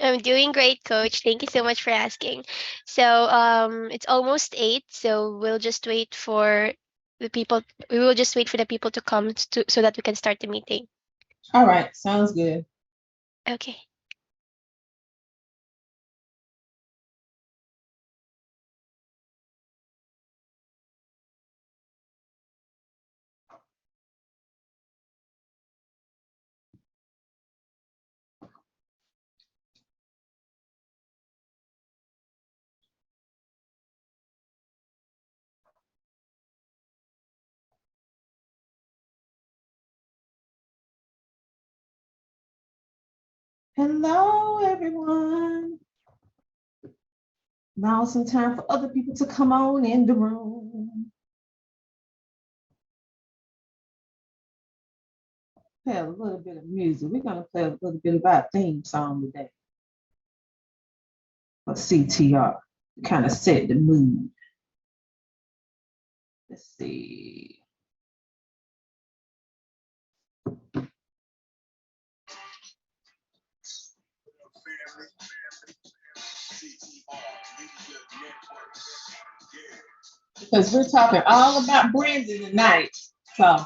I'm doing great, Coach. Thank you so much for asking. So, it's almost 8, so we'll just wait for the people. We will just wait for the people to come to so that we can start the meeting. All right, sounds good. Okay. Hello, everyone. Now some time for other people to come on in the room. Play a little bit of music. We're gonna play a little bit of our theme song today for CTR to kind of set the mood. Let's see. Because we're talking all about branding tonight. So,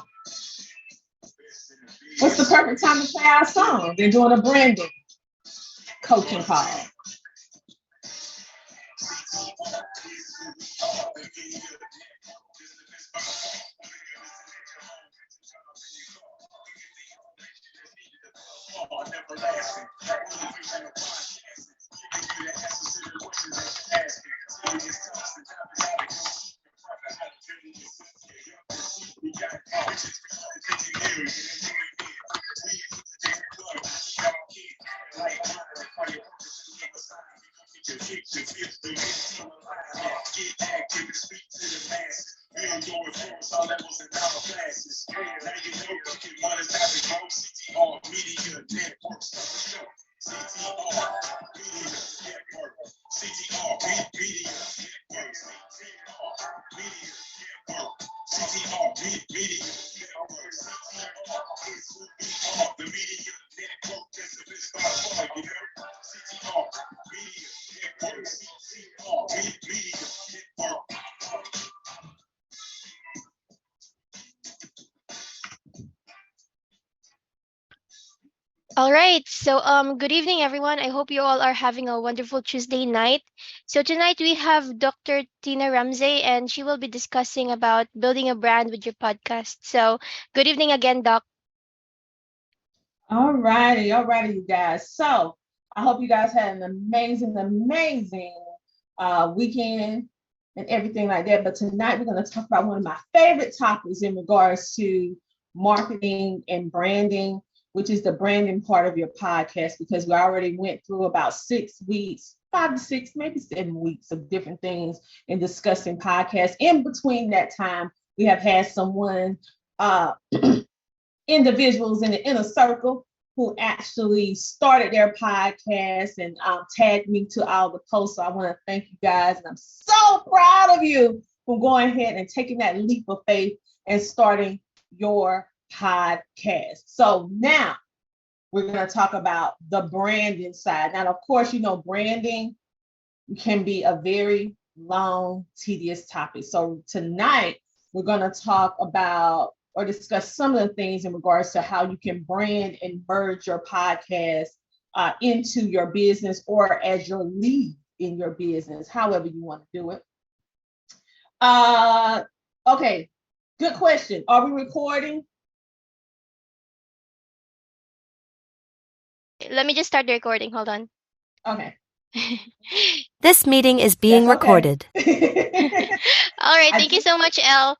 what's the perfect time to play our song? They're doing a branding coaching call. All right. So, good evening, everyone. I hope you all are having a wonderful Tuesday night. So tonight we have Dr. Tina Ramsey, and she will be discussing about building a brand with your podcast. So, good evening again, Doc. All righty, you guys. So I hope you guys had an amazing weekend and everything like that. But tonight we're going to talk about one of my favorite topics in regards to marketing and branding, which is the branding part of your podcast, because we already went through about 6 weeks, 5 to 6, maybe 7 weeks of different things in discussing podcasts. In between that time, we have had someone uh, individuals in the inner circle who actually started their podcast and tagged me to all the posts. So I want to thank you guys. And I'm so proud of you for going ahead and taking that leap of faith and starting your podcast. So now we're going to talk about the branding side. Now, of course, you know, branding can be a very long, tedious topic. So tonight, we're going to talk about or discuss some of the things in regards to how you can brand and merge your podcast into your business or as your lead in your business, however you want to do it. Uh, okay, good question. Are we recording? Let me just start the recording. Hold on. Okay, This meeting is being that's okay. recorded. All right. I Thank you just, so much, Elle.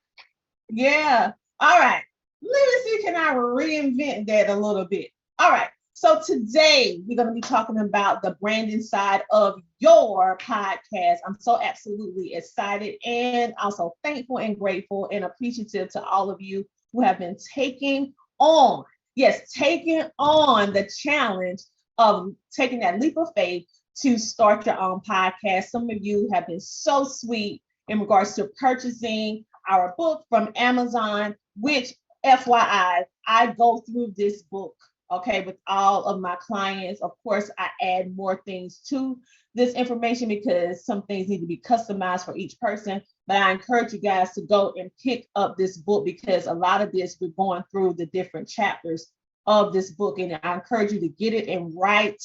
yeah. All right. Let me see, can I reinvent that a little bit? All right. So today we're going to be talking about the branding side of your podcast. I'm so absolutely excited and also thankful and grateful and appreciative to all of you who have been taking on, yes, taking on the challenge of taking that leap of faith to start your own podcast. Some of you have been so sweet in regards to purchasing our book from Amazon, which FYI, I go through this book okay, with all of my clients. Of course, I add more things to this information because some things need to be customized for each person. But I encourage you guys to go and pick up this book because a lot of this, we're going through the different chapters of this book. And I encourage you to get it and write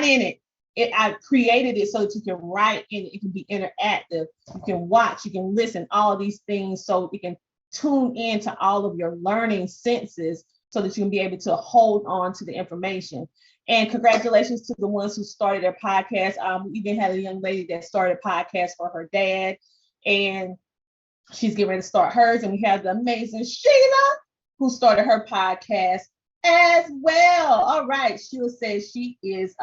in it. I created it so that you can write in it. It can be interactive. You can watch, you can listen, all of these things so you can tune into all of your learning senses so that you can be able to hold on to the information. And congratulations to the ones who started their podcast. We even had a young lady that started a podcast for her dad, and she's getting ready to start hers. And we have the amazing Sheila who started her podcast as well. All right, Sheila says she is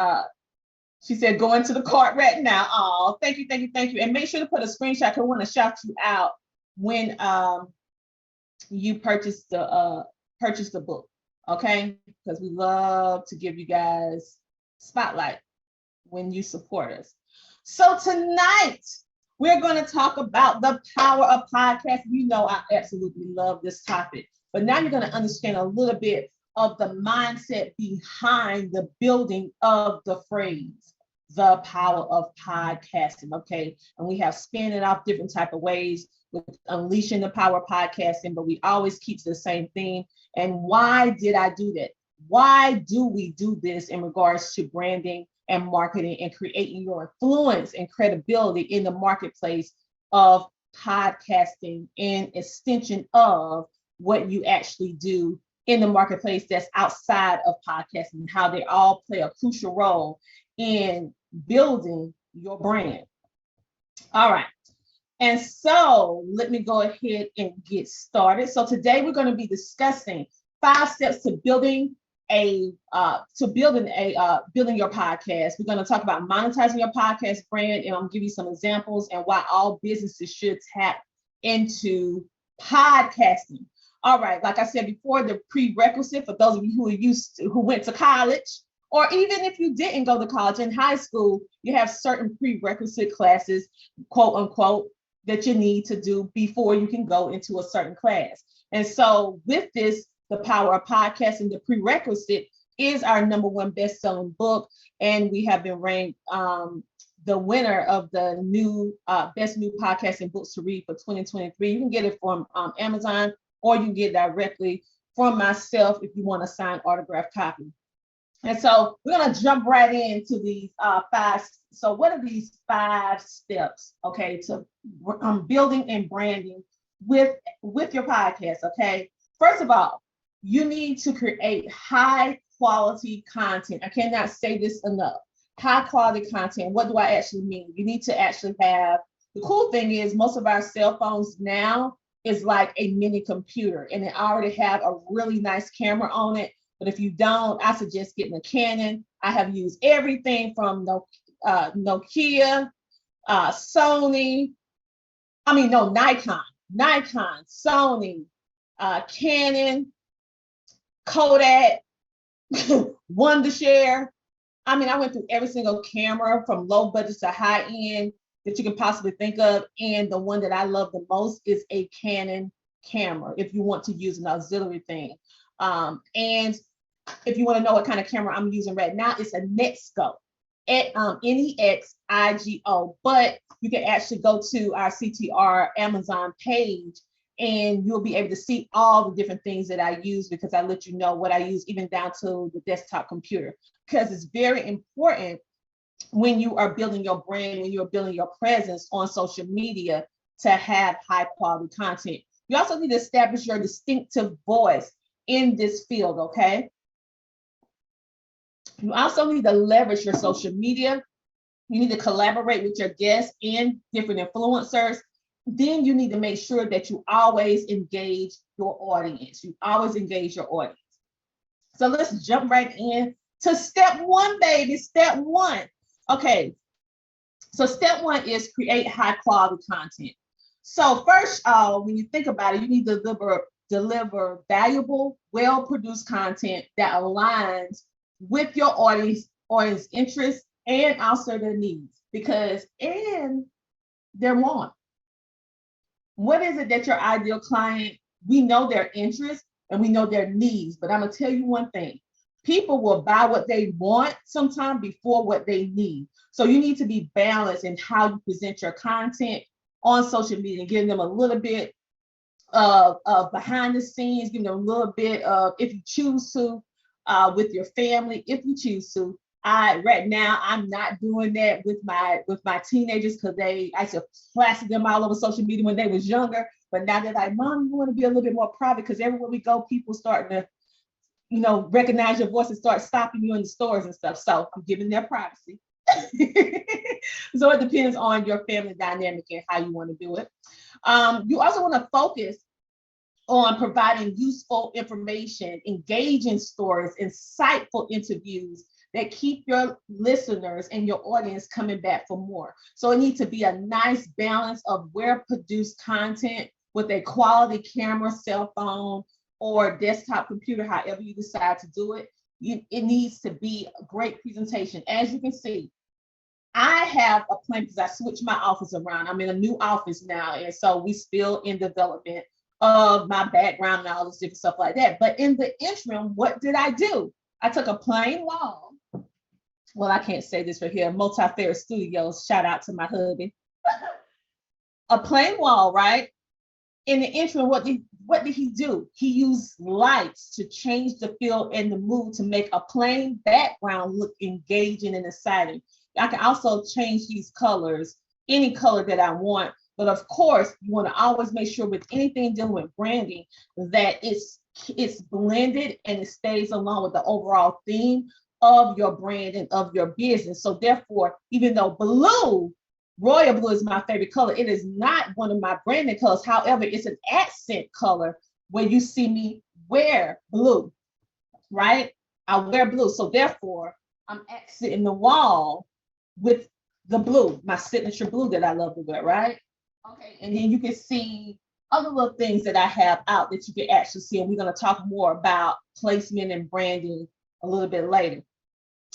she said, going to the cart right now. Oh, thank you, thank you, thank you. And make sure to put a screenshot because I want to shout you out when you purchase the book, okay? Because we love to give you guys spotlight when you support us. So tonight, we're going to talk about the power of podcasting. You know, I absolutely love this topic, but now you're going to understand a little bit of the mindset behind the building of the phrase, the power of podcasting, okay? And we have spin it off different type of ways with unleashing the power of podcasting, but we always keep the same theme. And why did I do that? Why do we do this in regards to branding and marketing and creating your influence and credibility in the marketplace of podcasting and extension of what you actually do in the marketplace that's outside of podcasting, how they all play a crucial role in building your brand. All right. And so let me go ahead and get started. So today we're going to be discussing 5 steps to building your podcast. We're going to talk about monetizing your podcast brand, and I'm going to give you some examples and why all businesses should tap into podcasting. All right, like I said before, the prerequisite for those of you who went to college, or even if you didn't go to college, in high school, you have certain prerequisite classes, quote unquote, that you need to do before you can go into a certain class. And so with this, the power of podcasting, the prerequisite is our #1 best-selling book. And we have been ranked the winner of the new best new podcasting books to read for 2023. You can get it from Amazon, or you can get it directly from myself if you want a signed autograph copy. And so we're going to jump right into these 5. So what are these 5 steps, okay, to building and branding with your podcast, okay? First of all, you need to create high quality content. I cannot say this enough. High quality content. What do I actually mean? You need to actually have, the cool thing is most of our cell phones now is like a mini computer, and it already have a really nice camera on it. But if you don't, I suggest getting a Canon. I have used everything from Nokia, Nikon, Sony, Canon, Kodak, Wondershare. I mean, I went through every single camera from low budget to high end that you can possibly think of. And the one that I love the most is a Canon camera if you want to use an auxiliary thing. And if you want to know what kind of camera I'm using right now, it's a Nexgo, NexigO. But you can actually go to our CTR Amazon page and you'll be able to see all the different things that I use, because I let you know what I use, even down to the desktop computer, because it's very important when you are building your brand, when you're building your presence on social media, to have high quality content. You also need to establish your distinctive voice in this field, okay? You also need to leverage your social media. You need to collaborate with your guests and different influencers. Then you need to make sure that you always engage your audience. You always engage your audience. So let's jump right in to step 1, baby. Step 1. Okay. So step 1 is create high quality content. So first, when you think about it, you need to deliver valuable, well-produced content that aligns with your audience interests and also their needs, and their want. What is it that your ideal client, we know their interests and we know their needs, but I'm gonna tell you one thing. people will buy what they want sometimes before what they need. So you need to be balanced in how you present your content on social media and giving them a little bit of behind the scenes, giving them a little bit of, if you choose to, with your family, if you choose to. Right now I'm not doing that with my teenagers because I used to plaster them all over social media when they was younger. But now they're like, Mom, you want to be a little bit more private because everywhere we go, people starting to, recognize your voice and start stopping you in the stores and stuff. So I'm giving their privacy. So it depends on your family dynamic and how you want to do it. You also want to focus on providing useful information, engaging stories, insightful interviews that keep your listeners and your audience coming back for more. So it needs to be a nice balance of well-produced content with a quality camera, cell phone, or desktop computer, however you decide to do it. It needs to be a great presentation. As you can see, I have a plan because I switched my office around. I'm in a new office now, and so we still in development of my background and all this different stuff like that. But in the interim, what did I do? I took a plain wall. Well, I can't say this right here. Multi-Fair Studios, shout out to my hubby. A plain wall, right? In the interim, what did he do? He used lights to change the feel and the mood to make a plain background look engaging and exciting. I can also change these colors, any color that I want. But of course, you want to always make sure with anything dealing with branding that it's blended and it stays along with the overall theme of your brand and of your business. So therefore, even though blue, royal blue is my favorite color, it is not one of my branding colors. However, it's an accent color when you see me wear blue, right? I wear blue. So therefore, I'm accenting the wall with the blue, my signature blue that I love to wear, right? Okay, and then you can see other little things that I have out that you can actually see, and we're going to talk more about placement and branding a little bit later.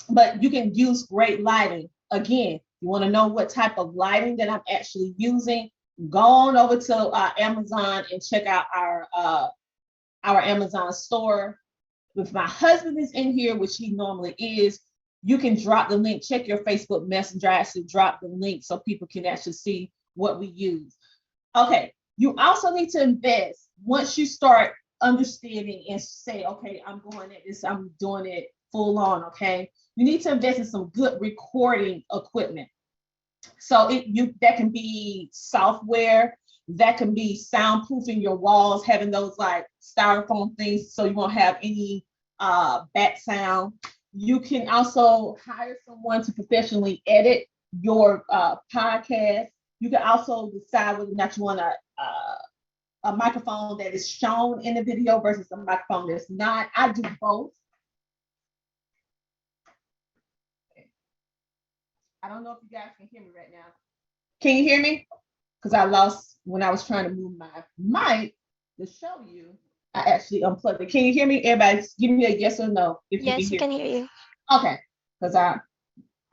But you can use great lighting. Again, you want to know what type of lighting that I'm actually using, go on over to Amazon and check out our Amazon store. If my husband is in here, which he normally is, you can drop the link, check your Facebook Messenger, I actually drop the link so people can actually see what we use. Okay, you also need to invest once you start understanding and say, okay, I'm going at this, I'm doing it full on, okay? You need to invest in some good recording equipment. So that can be software, that can be soundproofing your walls, having those like styrofoam things so you won't have any back sound. You can also hire someone to professionally edit your podcast. You can also decide whether or not you want a microphone that is shown in the video versus a microphone that's not. I do both. I don't know if you guys can hear me right now. Can you hear me? Because I lost when I was trying to move my mic to show you. I actually unplugged it. Can you hear me? Everybody, give me a yes or no if Yes, you we can hear you. Okay, because I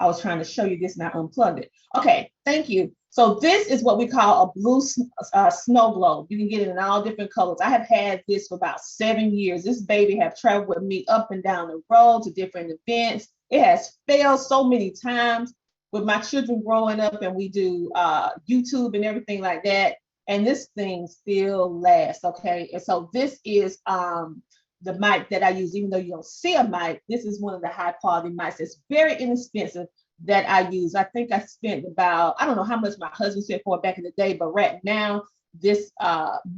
was trying to show you this and I unplugged it. Okay, thank you. So this is what we call a blue snow globe. You can get it in all different colors. I have had this for about 7 years. This baby have traveled with me up and down the road to different events. It has failed so many times with my children growing up, and we do YouTube and everything like that. And this thing still lasts, okay? And so this is the mic that I use, even though you don't see a mic. This is one of the high quality mics. It's very inexpensive that I use. I think I spent about, I don't know how much my husband spent for it back in the day, but right now this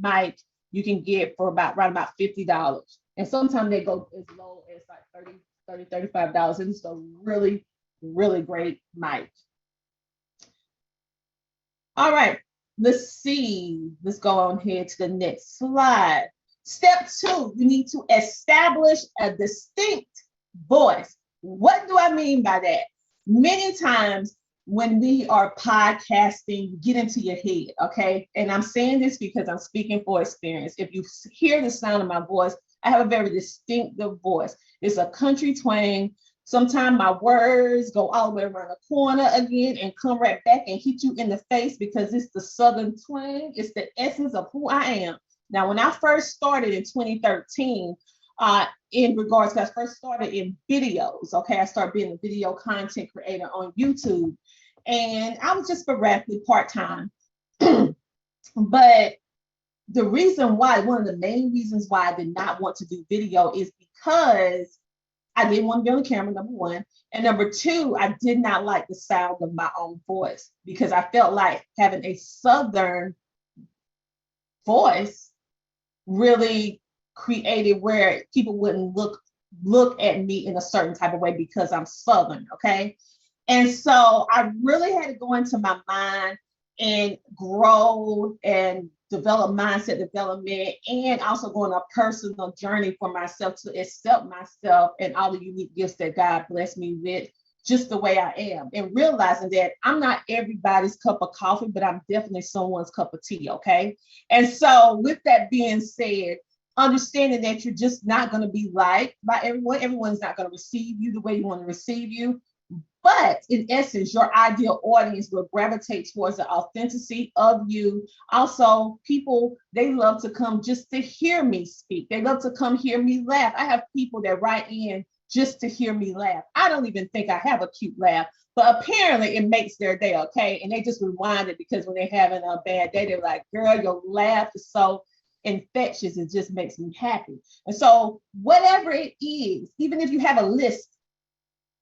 mic you can get for right about $50. And sometimes they go as low as like $35. And it's a really, really great mic. All right, let's see. Let's go on here to the next slide. Step 2, you need to establish a distinct voice. What do I mean by that? Many times when we are podcasting, you get into your head, okay? And I'm saying this because I'm speaking for experience. If you hear the sound of my voice, I have a very distinctive voice. It's a country twang. Sometimes my words go all the way around the corner again and come right back and hit you in the face because it's the Southern twang. It's the essence of who I am. Now, when I first started in 2013, in regards to I first started in videos. Okay, I started being a video content creator on YouTube, and I was just sporadically part-time. But the reason why, one of the main reasons why I did not want to do video is because I didn't want to be on the camera, number one. And number two, I did not like the sound of my own voice because I felt like having a Southern voice really created where people wouldn't look at me in a certain type of way because I'm Southern, okay? And so I really had to go into my mind and grow and develop mindset development, and also go on a personal journey for myself to accept myself and all the unique gifts that God blessed me with, just the way I am, and realizing that I'm not everybody's cup of coffee, but I'm definitely someone's cup of tea, okay? And so with that being said, understanding that you're just not going to be liked by everyone. Everyone's not going to receive you the way you want to receive you. But in essence, your ideal audience will gravitate towards the authenticity of you. Also, people, they love to come just to hear me speak. They love to come hear me laugh. I have people that write in just to hear me laugh. I don't even think I have a cute laugh, but apparently it makes their day, okay? And they just rewind it because when they're having a bad day, they're like, girl, your laugh is so infectious. It just makes me happy. And so whatever it is, even if you have a list,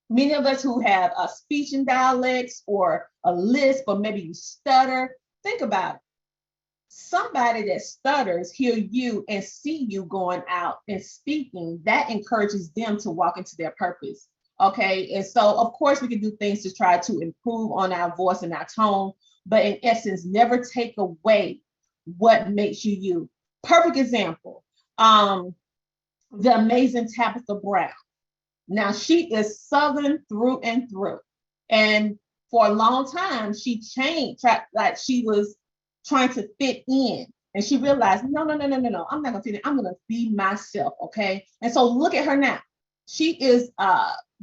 many of us who have a speech and dialects or a lisp, or maybe you stutter, think about it. Somebody that stutters hear you and see you going out and speaking, that encourages them to walk into their purpose. Okay. And so of course we can do things to try to improve on our voice and our tone, but in essence, never take away what makes you you. Perfect example. The amazing Tabitha Brown. Now, she is Southern through and through. And for a long time, she changed, like she was trying to fit in. And she realized, no, I'm not going to fit in. I'm going to be myself, okay? And so look at her now. She is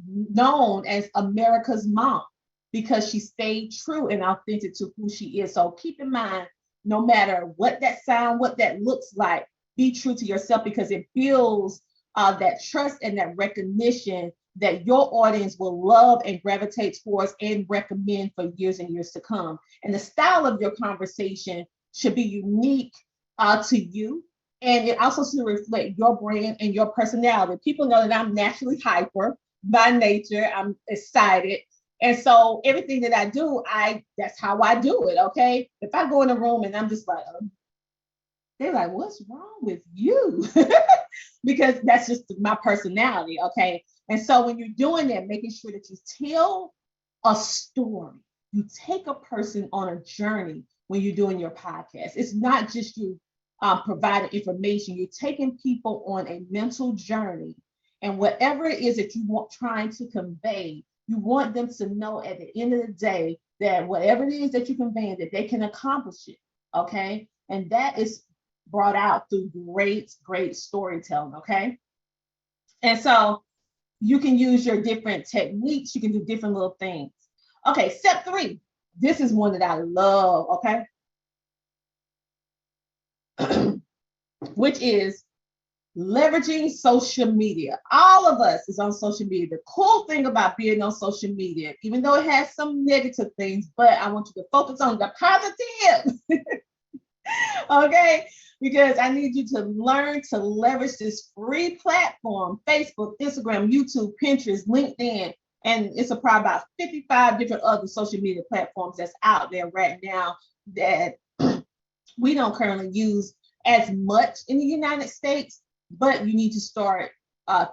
known as America's mom because she stayed true and authentic to who she is. So keep in mind, no matter what that sound, what that looks like, be true to yourself, because it builds that trust and that recognition that your audience will love and gravitate towards and recommend for years and years to come. And the style of your conversation should be unique to you. And it also should reflect your brand and your personality. People know that I'm naturally hyper by nature. I'm excited. And so everything that I do, that's how I do it, okay? If I go in a room and I'm just like, they're like, what's wrong with you? Because that's just my personality, okay? And so when you're doing that, making sure that you tell a story, you take a person on a journey when you're doing your podcast. It's not just you providing information, you're taking people on a mental journey. And whatever it is that you want trying to convey, you want them to know at the end of the day that whatever it is that you're conveying, that they can accomplish it, okay? And that is brought out through great storytelling, okay? And so you can use your different techniques, you can do different little things. Okay, step 3. This is one that I love, okay? Which is leveraging social media. All of us is on social media. The cool thing about being on social media, even though it has some negative things, but I want you to focus on the positive. Okay, because I need you to learn to leverage this free platform: Facebook, Instagram, YouTube, Pinterest, LinkedIn, and it's probably about 55 different other social media platforms that's out there right now that we don't currently use as much in the United States, but you need to start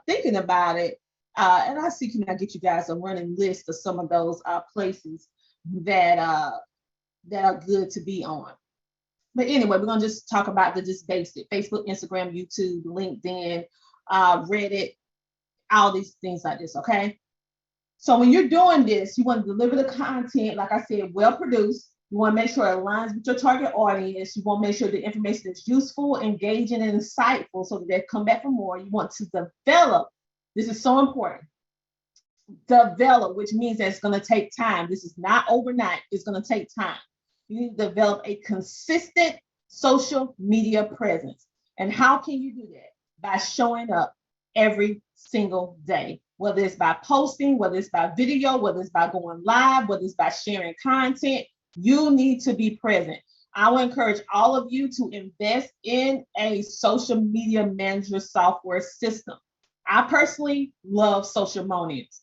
thinking about it. And I see, can I get you guys a running list of some of those places that are good to be on. But anyway, we're going to just talk about the just basic: Facebook, Instagram, YouTube, LinkedIn, Reddit, all these things like this, okay? So when you're doing this, you want to deliver the content, like I said, well produced. You want to make sure it aligns with your target audience. You want to make sure the information is useful, engaging, and insightful so that they come back for more. You want to develop. This is so important. Develop, which means that it's going to take time. This is not overnight. It's going to take time. You need to develop a consistent social media presence. And how can you do that? By showing up every single day, whether it's by posting, whether it's by video, whether it's by going live, whether it's by sharing content. You need to be present. I will encourage all of you to invest in a social media manager software system. I personally love Socialmonious.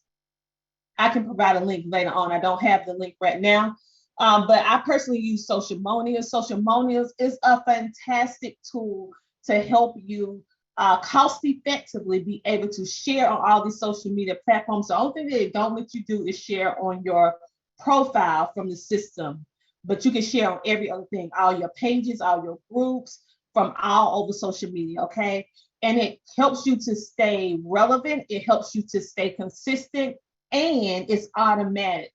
I can provide a link later on. I don't have the link right now, but I personally use Socialmonious. Socialmonious is a fantastic tool to help you cost effectively be able to share on all these social media platforms. The only thing that they don't let you do is share on your profile from the system, but you can share on every other thing, all your pages, all your groups from all over social media, okay? And it helps you to stay relevant. It helps you to stay consistent, and it's automatic.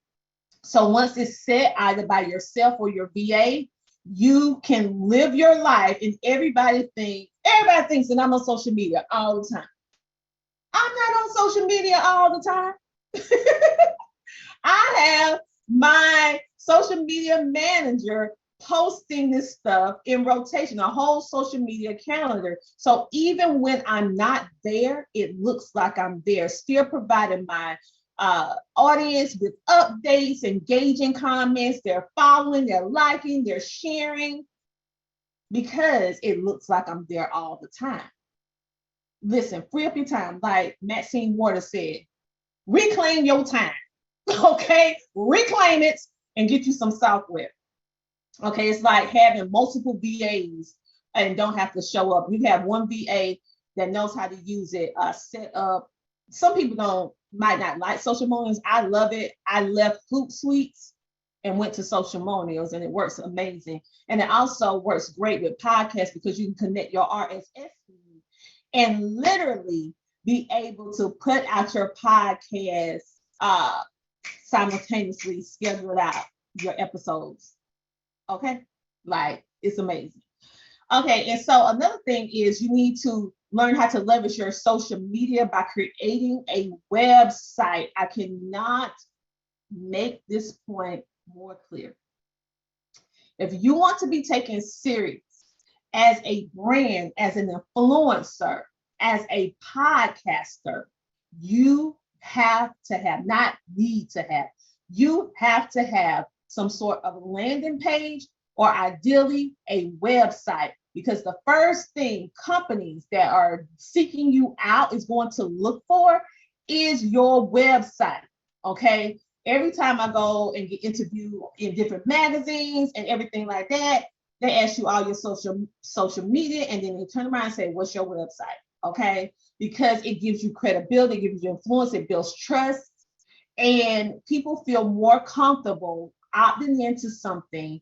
So once it's set either by yourself or your VA, you can live your life, and everybody thinks that I'm on social media all the time. I'm not on social media all the time. I have my social media manager posting this stuff in rotation, a whole social media calendar. So even when I'm not there, it looks like I'm there, still providing my audience with updates, engaging comments. They're following, they're liking, they're sharing, because it looks like I'm there all the time. Listen, free up your time. Like Maxine Waters said, reclaim your time. Okay, reclaim it and get you some software. Okay, it's like having multiple VAs and don't have to show up. You have one VA that knows how to use it, set up. Some people might not like Socialmonious. I love it. I left Hootsuite and went to Socialmonious, and it works amazing. And it also works great with podcasts because you can connect your RSS feed and literally be able to put out your podcast simultaneously, schedule out your episodes. Okay, like it's amazing. Okay, and so another thing is you need to learn how to leverage your social media by creating a website. I cannot make this point more clear. If you want to be taken serious as a brand, as an influencer, as a podcaster, you have to have, not need to have, you have to have some sort of landing page or ideally a website, because the first thing companies that are seeking you out is going to look for is your website. Okay, every time I go and get interviewed in different magazines and everything like that, they ask you all your social media, and then they turn around and say, what's your website? Okay, because it gives you credibility, it gives you influence, it builds trust, and people feel more comfortable opting into something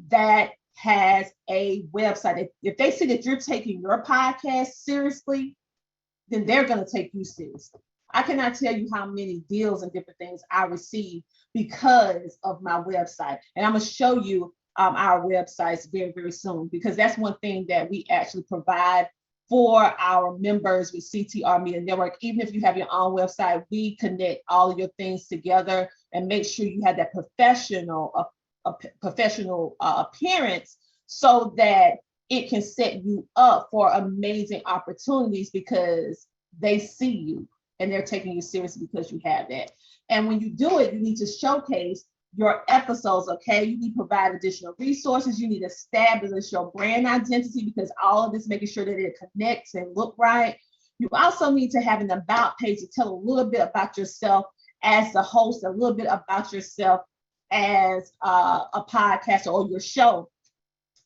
that has a website. If they see that you're taking your podcast seriously, then they're going to take you seriously. I cannot tell you how many deals and different things I receive because of my website. And I'm going to show you our websites very, very soon, because that's one thing that we actually provide for our members with CTR Media Network. Even if you have your own website, we connect all of your things together and make sure you have that professional appearance so that it can set you up for amazing opportunities, because they see you and they're taking you seriously because you have that. And when you do it, you need to showcase your episodes, okay? You need to provide additional resources. You need to establish your brand identity, because all of this, making sure that it connects and look right. You also need to have an about page to tell a little bit about yourself as the host, a little bit about yourself as a podcaster or your show,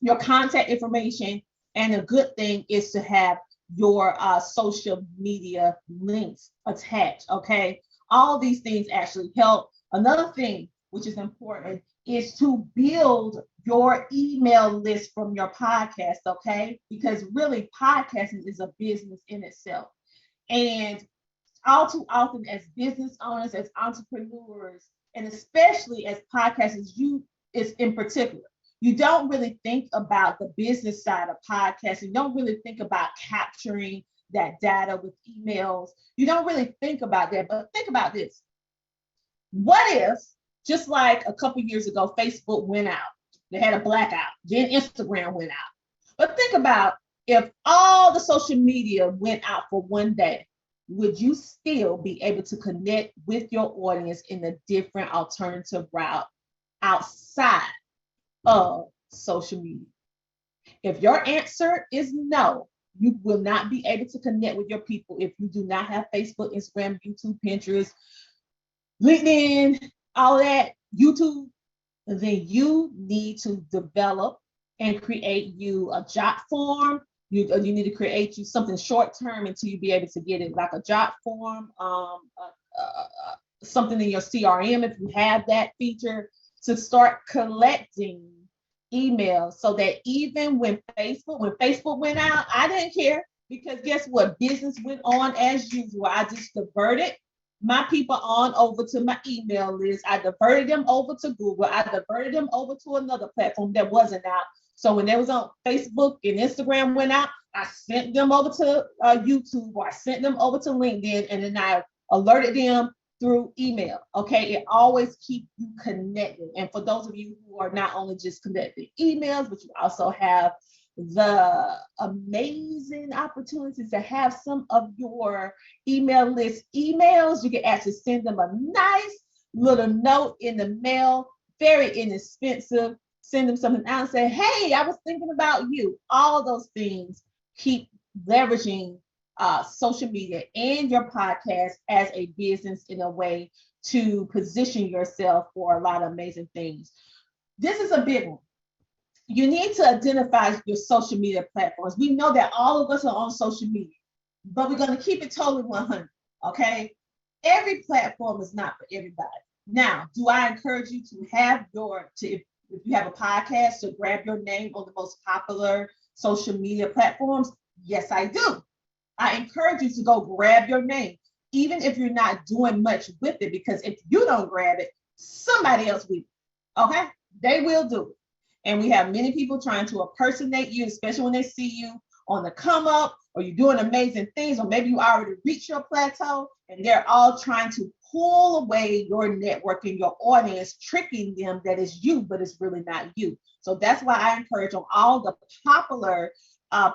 your contact information. And a good thing is to have your social media links attached, okay? All these things actually help. Another thing which is important is to build your email list from your podcast, okay? Because really podcasting is a business in itself. And all too often as business owners, as entrepreneurs, and especially as podcasters, it's in particular, you don't really think about the business side of podcasting. You don't really think about capturing that data with emails. You don't really think about that, but think about this. What if, just like a couple years ago, Facebook went out, they had a blackout, then Instagram went out. But think about if all the social media went out for one day, would you still be able to connect with your audience in a different alternative route outside of social media? If your answer is no, you will not be able to connect with your people if you do not have Facebook, Instagram, YouTube, Pinterest, LinkedIn, all that, YouTube, then you need to develop and create you a job form. You need to create you something short term until you be able to get it, like a job form, something in your CRM if you have that feature, to start collecting emails, so that even when Facebook went out, I didn't care, because guess what? Business went on as usual. I just diverted my people on over to my email list. I diverted them over to Google. I diverted them over to another platform that wasn't out. So when they was on Facebook and Instagram went out, I sent them over to YouTube, or I sent them over to LinkedIn, and then I alerted them through email. Okay, it always keeps you connected. And for those of you who are not only just connected emails, but you also have the amazing opportunity to have some of your email list emails, you can actually send them a nice little note in the mail, very inexpensive. Send them something out and say, hey, I was thinking about you. All those things keep leveraging social media and your podcast as a business in a way to position yourself for a lot of amazing things. This is a big one. You need to identify your social media platforms. We know that all of us are on social media, but we're going to keep it totally 100. Okay. Every platform is not for everybody. Now, do I encourage you to have if you have a podcast, to grab your name on the most popular social media platforms? Yes, I do. I encourage you to go grab your name, even if you're not doing much with it, because if you don't grab it, somebody else will. Okay, they will do it. And we have many people trying to impersonate you, especially when they see you on the come up, or you're doing amazing things, or maybe you already reached your plateau, and they're all trying to pull away your network and your audience, tricking them that it's you, but it's really not you. So that's why I encourage on all the popular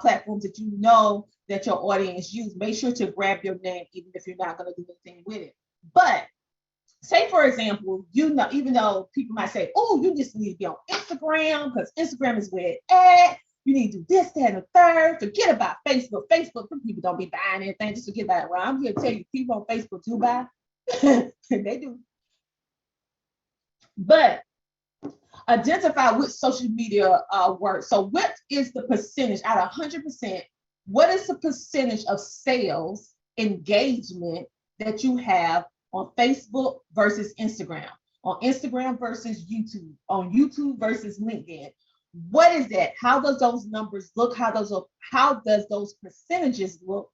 platforms that you know that your audience use, make sure to grab your name, even if you're not going to do anything with it. But say, for example, you know, even though people might say, oh, you just need to be on Instagram because Instagram is where it's at. You need to do this, that, and the third. Forget about Facebook. Facebook, people don't be buying anything. Just forget about it. Well, I'm here to tell you, people on Facebook do buy. They do. But identify which social media works. So what is the percentage out of 100%? What is the percentage of sales engagement that you have on Facebook versus Instagram, on Instagram versus YouTube, on YouTube versus LinkedIn? What is that? How does those numbers look? How does those percentages look?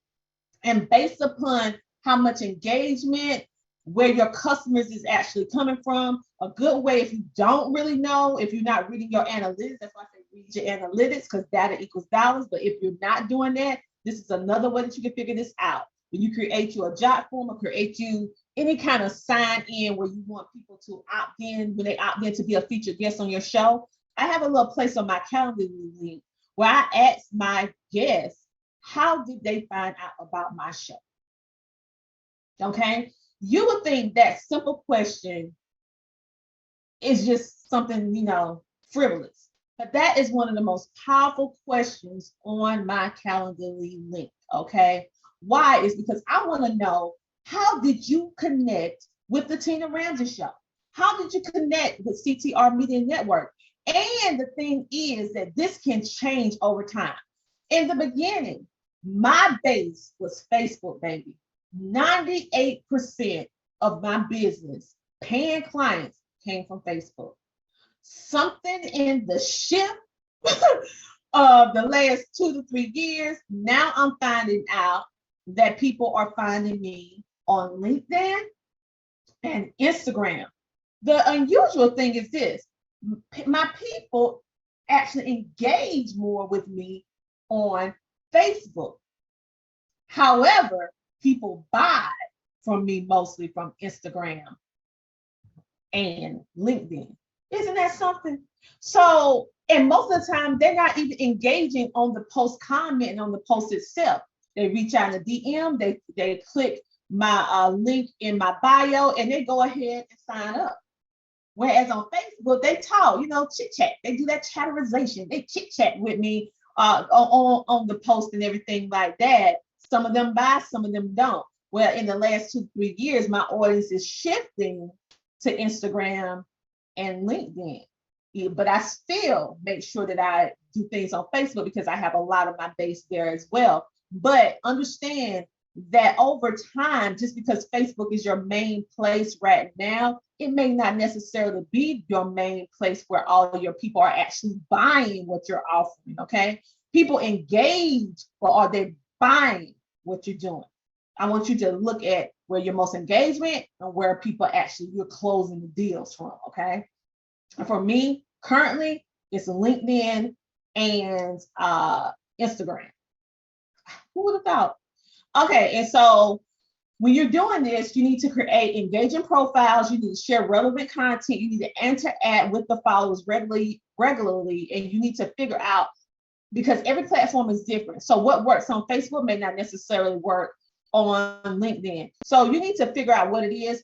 And based upon how much engagement, where your customers is actually coming from, a good way, if you don't really know, if you're not reading your analytics, that's why I say read your analytics, because data equals dollars. But if you're not doing that, this is another way that you can figure this out. When you create you a job form, or create you any kind of sign in where you want people to opt in, when they opt in to be a featured guest on your show, I have a little place on my calendar link where I ask my guests, how did they find out about my show? Okay. You would think that simple question is just something, frivolous. But that is one of the most powerful questions on my Calendly link, okay? Why? Is because I want to know, how did you connect with the Tina Ramsay Show? How did you connect with CTR Media Network? And the thing is that this can change over time. In the beginning, my base was Facebook, baby. 98% of my business, paying clients, came from Facebook. Something in the shift of the last 2 to 3 years, now I'm finding out that people are finding me on LinkedIn and Instagram. The unusual thing is this: my people actually engage more with me on Facebook. However, people buy from me mostly from Instagram and LinkedIn. Isn't that something? So, and most of the time, they're not even engaging on the post comment and on the post itself. They reach out in the DM, they click my link in my bio, and they go ahead and sign up. Whereas on Facebook, they talk, chit chat. They do that chatterization. They chit chat with me on the post and everything like that. Some of them buy, some of them don't. Well, in the last 2-3 years, my audience is shifting to Instagram and LinkedIn. But I still make sure that I do things on Facebook because I have a lot of my base there as well. But understand that over time, just because Facebook is your main place right now, it may not necessarily be your main place where all of your people are actually buying what you're offering, okay? People engage, but are they buying what you're doing? I want you to look at where your most engagement and where people actually you're closing the deals from, okay? And for me, currently, it's LinkedIn and Instagram. Who would have thought? Okay, and so when you're doing this, you need to create engaging profiles. You need to share relevant content. You need to interact with the followers regularly, and you need to figure out, because every platform is different. So what works on Facebook may not necessarily work on LinkedIn. So you need to figure out what it is.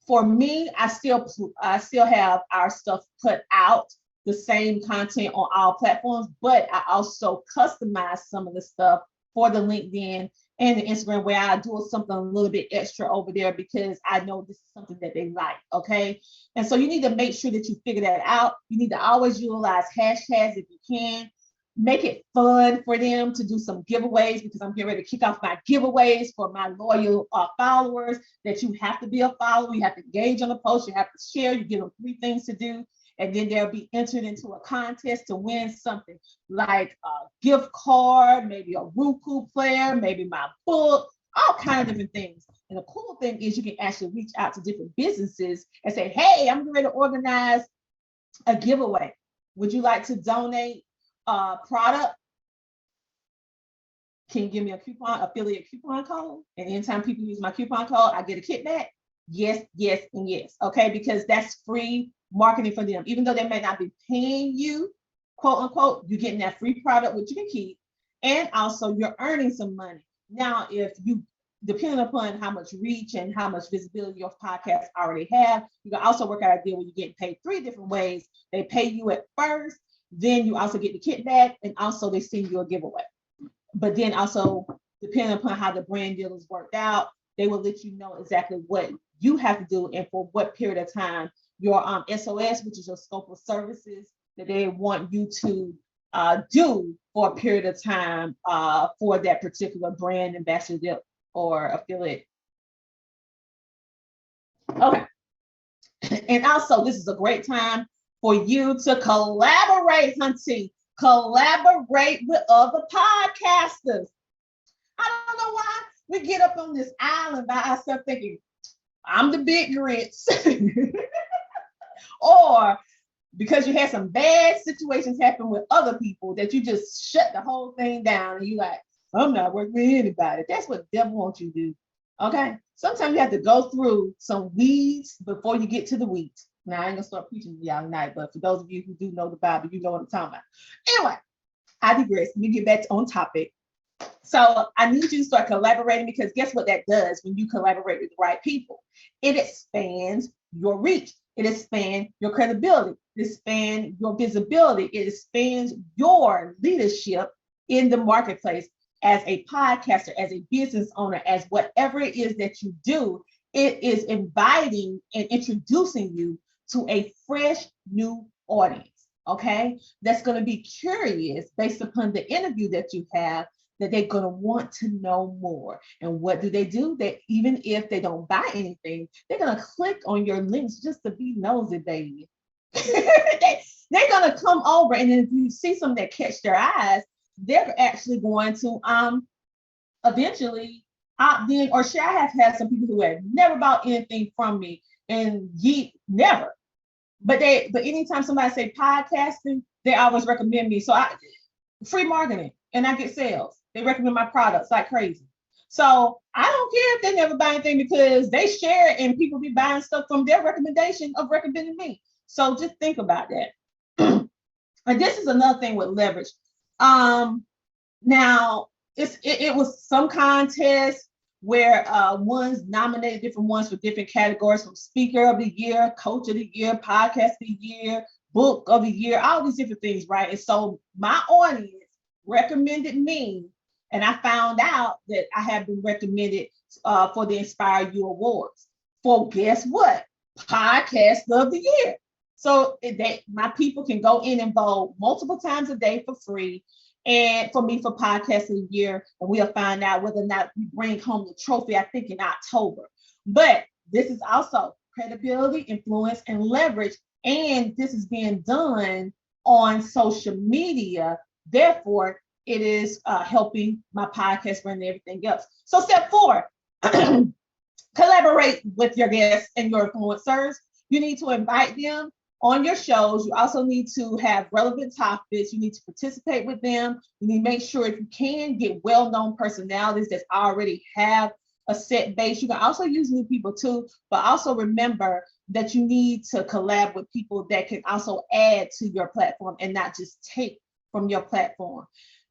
For me, I still have our stuff put out, the same content on all platforms, but I also customize some of the stuff for the LinkedIn and the Instagram, where I do something a little bit extra over there because I know this is something that they like, okay? And so you need to make sure that you figure that out. You need to always utilize hashtags if you can. Make it fun for them to do some giveaways, because I'm getting ready to kick off my giveaways for my loyal followers. That you have to be a follower, you have to engage on the post, you have to share, you give them 3 things to do, and then they'll be entered into a contest to win something like a gift card, maybe a Roku player, maybe my book, all kinds of different things. And the cool thing is you can actually reach out to different businesses and say, hey, I'm ready to organize a giveaway. Would you like to donate product? Can you give me a coupon, affiliate coupon code? And anytime people use my coupon code, I get a kickback. Yes, yes, and yes. Okay, because that's free marketing for them. Even though they may not be paying you, quote unquote, you're getting that free product, which you can keep, and also you're earning some money. Now, if you, depending upon how much reach and how much visibility your podcast already have, you can also work out a deal where you're getting paid 3 different ways. They pay you at first, then you also get the kickback, and also they send you a giveaway. But then also, depending upon how the brand deal is worked out, they will let you know exactly what you have to do and for what period of time. Your SOS, which is your scope of services that they want you to do for a period of time for that particular brand ambassador or affiliate. Okay. And also, this is a great time for you to collaborate, Hunty. Collaborate with other podcasters. I don't know why we get up on this island by ourselves thinking, I'm the big grits. Or because you had some bad situations happen with other people that you just shut the whole thing down and you like, I'm not working with anybody. That's what the devil wants you to do. Okay. Sometimes you have to go through some weeds before you get to the wheat. Now I ain't gonna start preaching to y'all tonight, but for those of you who do know the Bible, you know what I'm talking about. Anyway, I digress. Let me get back on topic. So I need you to start collaborating, because guess what that does when you collaborate with the right people? It expands your reach. It expands your credibility. It expands your visibility. It expands your leadership in the marketplace as a podcaster, as a business owner, as whatever it is that you do. It is inviting and introducing you to a fresh new audience, okay? That's going to be curious based upon the interview that you have, that they're going to want to know more. And what do? That even if they don't buy anything, they're going to click on your links just to be nosy, baby. They're going to come over, and then if you see something that catch their eyes, they're actually going to eventually opt in. Or I have had some people who have never bought anything from me, and never. But anytime somebody say podcasting, they always recommend me. So free marketing, and I get sales. They recommend my products like crazy. So I don't care if they never buy anything, because they share it and people be buying stuff from their recommendation of recommending me. So just think about that. And this is another thing with leverage. Now, it was some contest where ones nominated different ones for different categories, from speaker of the year, coach of the year, podcast of the year, book of the year, all these different things, right? And so my audience recommended me, and I found out that I have been recommended for the Inspire You Awards for, guess what? Podcast of the year. So my people can go in and vote multiple times a day for free, and for me for podcast of the year, and we'll find out whether or not we bring home the trophy, I think in October. But this is also credibility, influence, and leverage, and this is being done on social media. Therefore, it is helping my podcast brand and everything else. So step 4, collaborate with your guests and your influencers. You need to invite them on your shows. You also need to have relevant topics. You need to participate with them. You need to make sure, if you can, get well-known personalities that already have a set base. You can also use new people too, but also remember that you need to collab with people that can also add to your platform and not just take from your platform.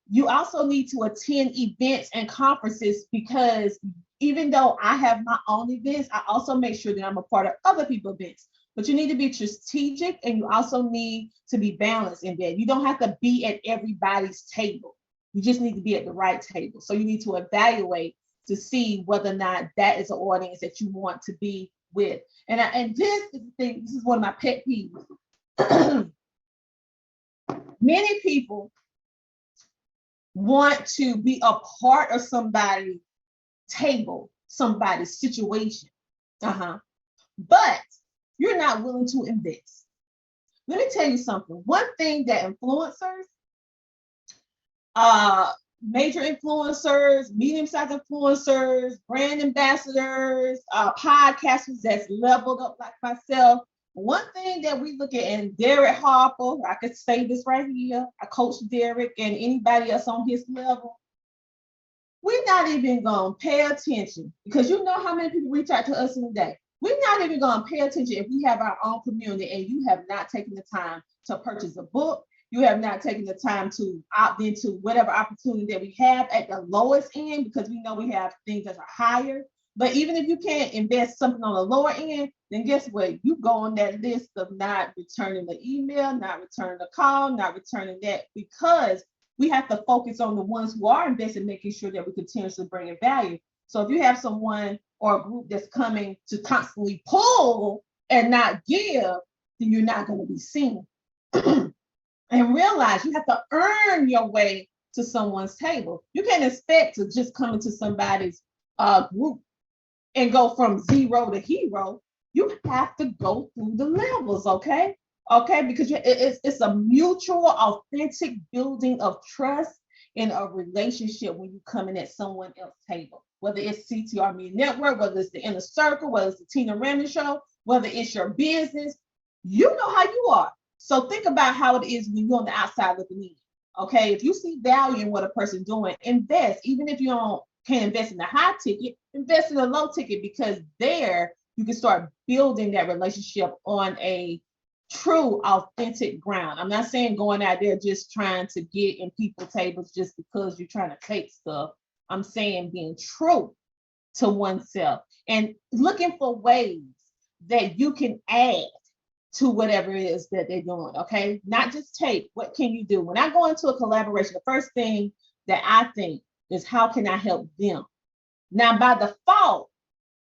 You also need to attend events and conferences, because even though I have my own events, I also make sure that I'm a part of other people's events. But you need to be strategic, and you also need to be balanced in that. You don't have to be at everybody's table. You just need to be at the right table. So you need to evaluate to see whether or not that is an audience that you want to be with. And this is the thing, this is one of my pet peeves. Many people want to be a part of somebody's table, somebody's situation. But you're not willing to invest. Let me tell you something. One thing that influencers, major influencers, medium-sized influencers, brand ambassadors, podcasters that's leveled up like myself, one thing that we look at, and Derek Harper, I could say this right here, I coach Derek and anybody else on his level, we're not even going to pay attention, because you know how many people reach out to us in a day. We're not even going to pay attention if we have our own community and you have not taken the time to purchase a book. You have not taken the time to opt into whatever opportunity that we have at the lowest end, because we know we have things that are higher. But even if you can't invest something on the lower end, then guess what? You go on that list of not returning the email, not returning the call, not returning that, because we have to focus on the ones who are invested, making sure that we continuously bring in value. So if you have someone or a group that's coming to constantly pull and not give, then you're not going to be seen. And realize you have to earn your way to someone's table. You can't expect to just come into somebody's group and go from zero to hero. You have to go through the levels, okay? Okay, because it's a mutual, authentic building of trust in a relationship when you come in at someone else's table. Whether it's CTR Media Network, whether it's the Inner Circle, whether it's the Tina Ramsey Show, whether it's your business, you know how you are. So think about how it is when you're on the outside looking in. Okay, if you see value in what a person's doing, invest. Even if you can't invest in the high ticket, invest in the low ticket, because there you can start building that relationship on a true, authentic ground. I'm not saying going out there just trying to get in people's tables just because you're trying to take stuff. I'm saying being true to oneself and looking for ways that you can add to whatever it is that they're doing, okay? Not just take. What can you do? When I go into a collaboration, the first thing that I think is, how can I help them? Now, by default,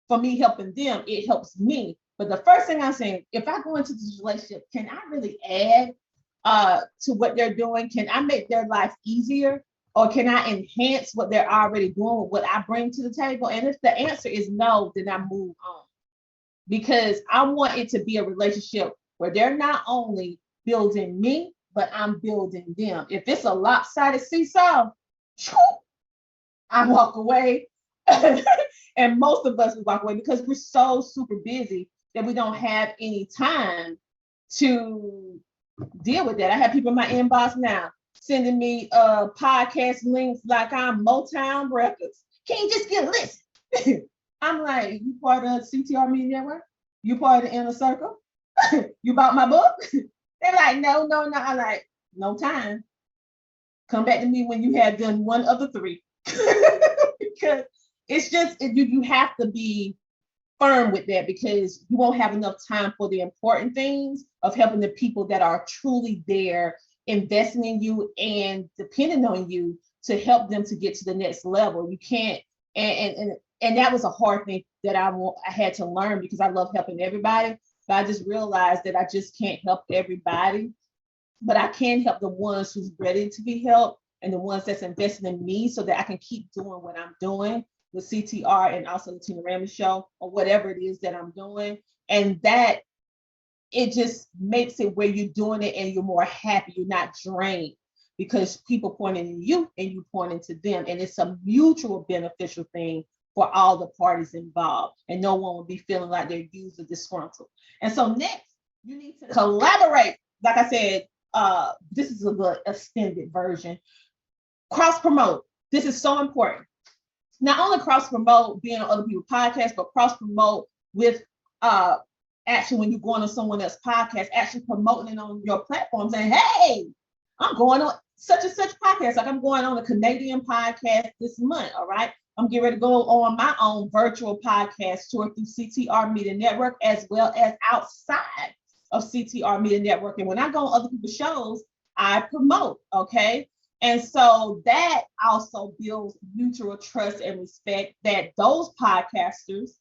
for me helping them, it helps me. But the first thing I'm saying, if I go into this relationship, can I really add to what they're doing? Can I make their life easier? Or can I enhance what they're already doing with what I bring to the table? And if the answer is no, then I move on. Because I want it to be a relationship where they're not only building me, but I'm building them. If it's a lopsided seesaw, I walk away. And most of us, we walk away because we're so super busy that we don't have any time to deal with that. I have people in my inbox now sending me podcast links like I'm Motown Records. Can you just get a listen? I'm like, you part of CTR Media Network? You part of the Inner Circle? You bought my book? They're like, no. I'm like, no time. Come back to me when you have done one of the three. because it's just you have to be firm with that, because you won't have enough time for the important things of helping the people that are truly there, investing in you and depending on you to help them to get to the next level. You can't, and that was a hard thing that I had to learn, because I love helping everybody, but I just realized that I just can't help everybody, but I can help the ones who's ready to be helped and the ones that's investing in me, so that I can keep doing what I'm doing with CTR and also the Tina Ramsey Show, or whatever it is that I'm doing. And that it just makes it where you're doing it and you're more happy, you're not drained, because people pointing to you and you pointing to them. And it's a mutual beneficial thing for all the parties involved. And no one will be feeling like they're used or disgruntled. And so next, you need to collaborate. Like I said, this is a good extended version. Cross promote. This is so important. Not only cross promote being on other people's podcasts, but cross promote with actually when you're going on someone else's podcast, actually promoting it on your platform, saying, hey, I'm going on such and such podcast. Like I'm going on a Canadian podcast this month. All right. I'm getting ready to go on my own virtual podcast tour through CTR Media Network, as well as outside of CTR Media Network. And when I go on other people's shows, I promote. Okay. And so that also builds mutual trust and respect, that those podcasters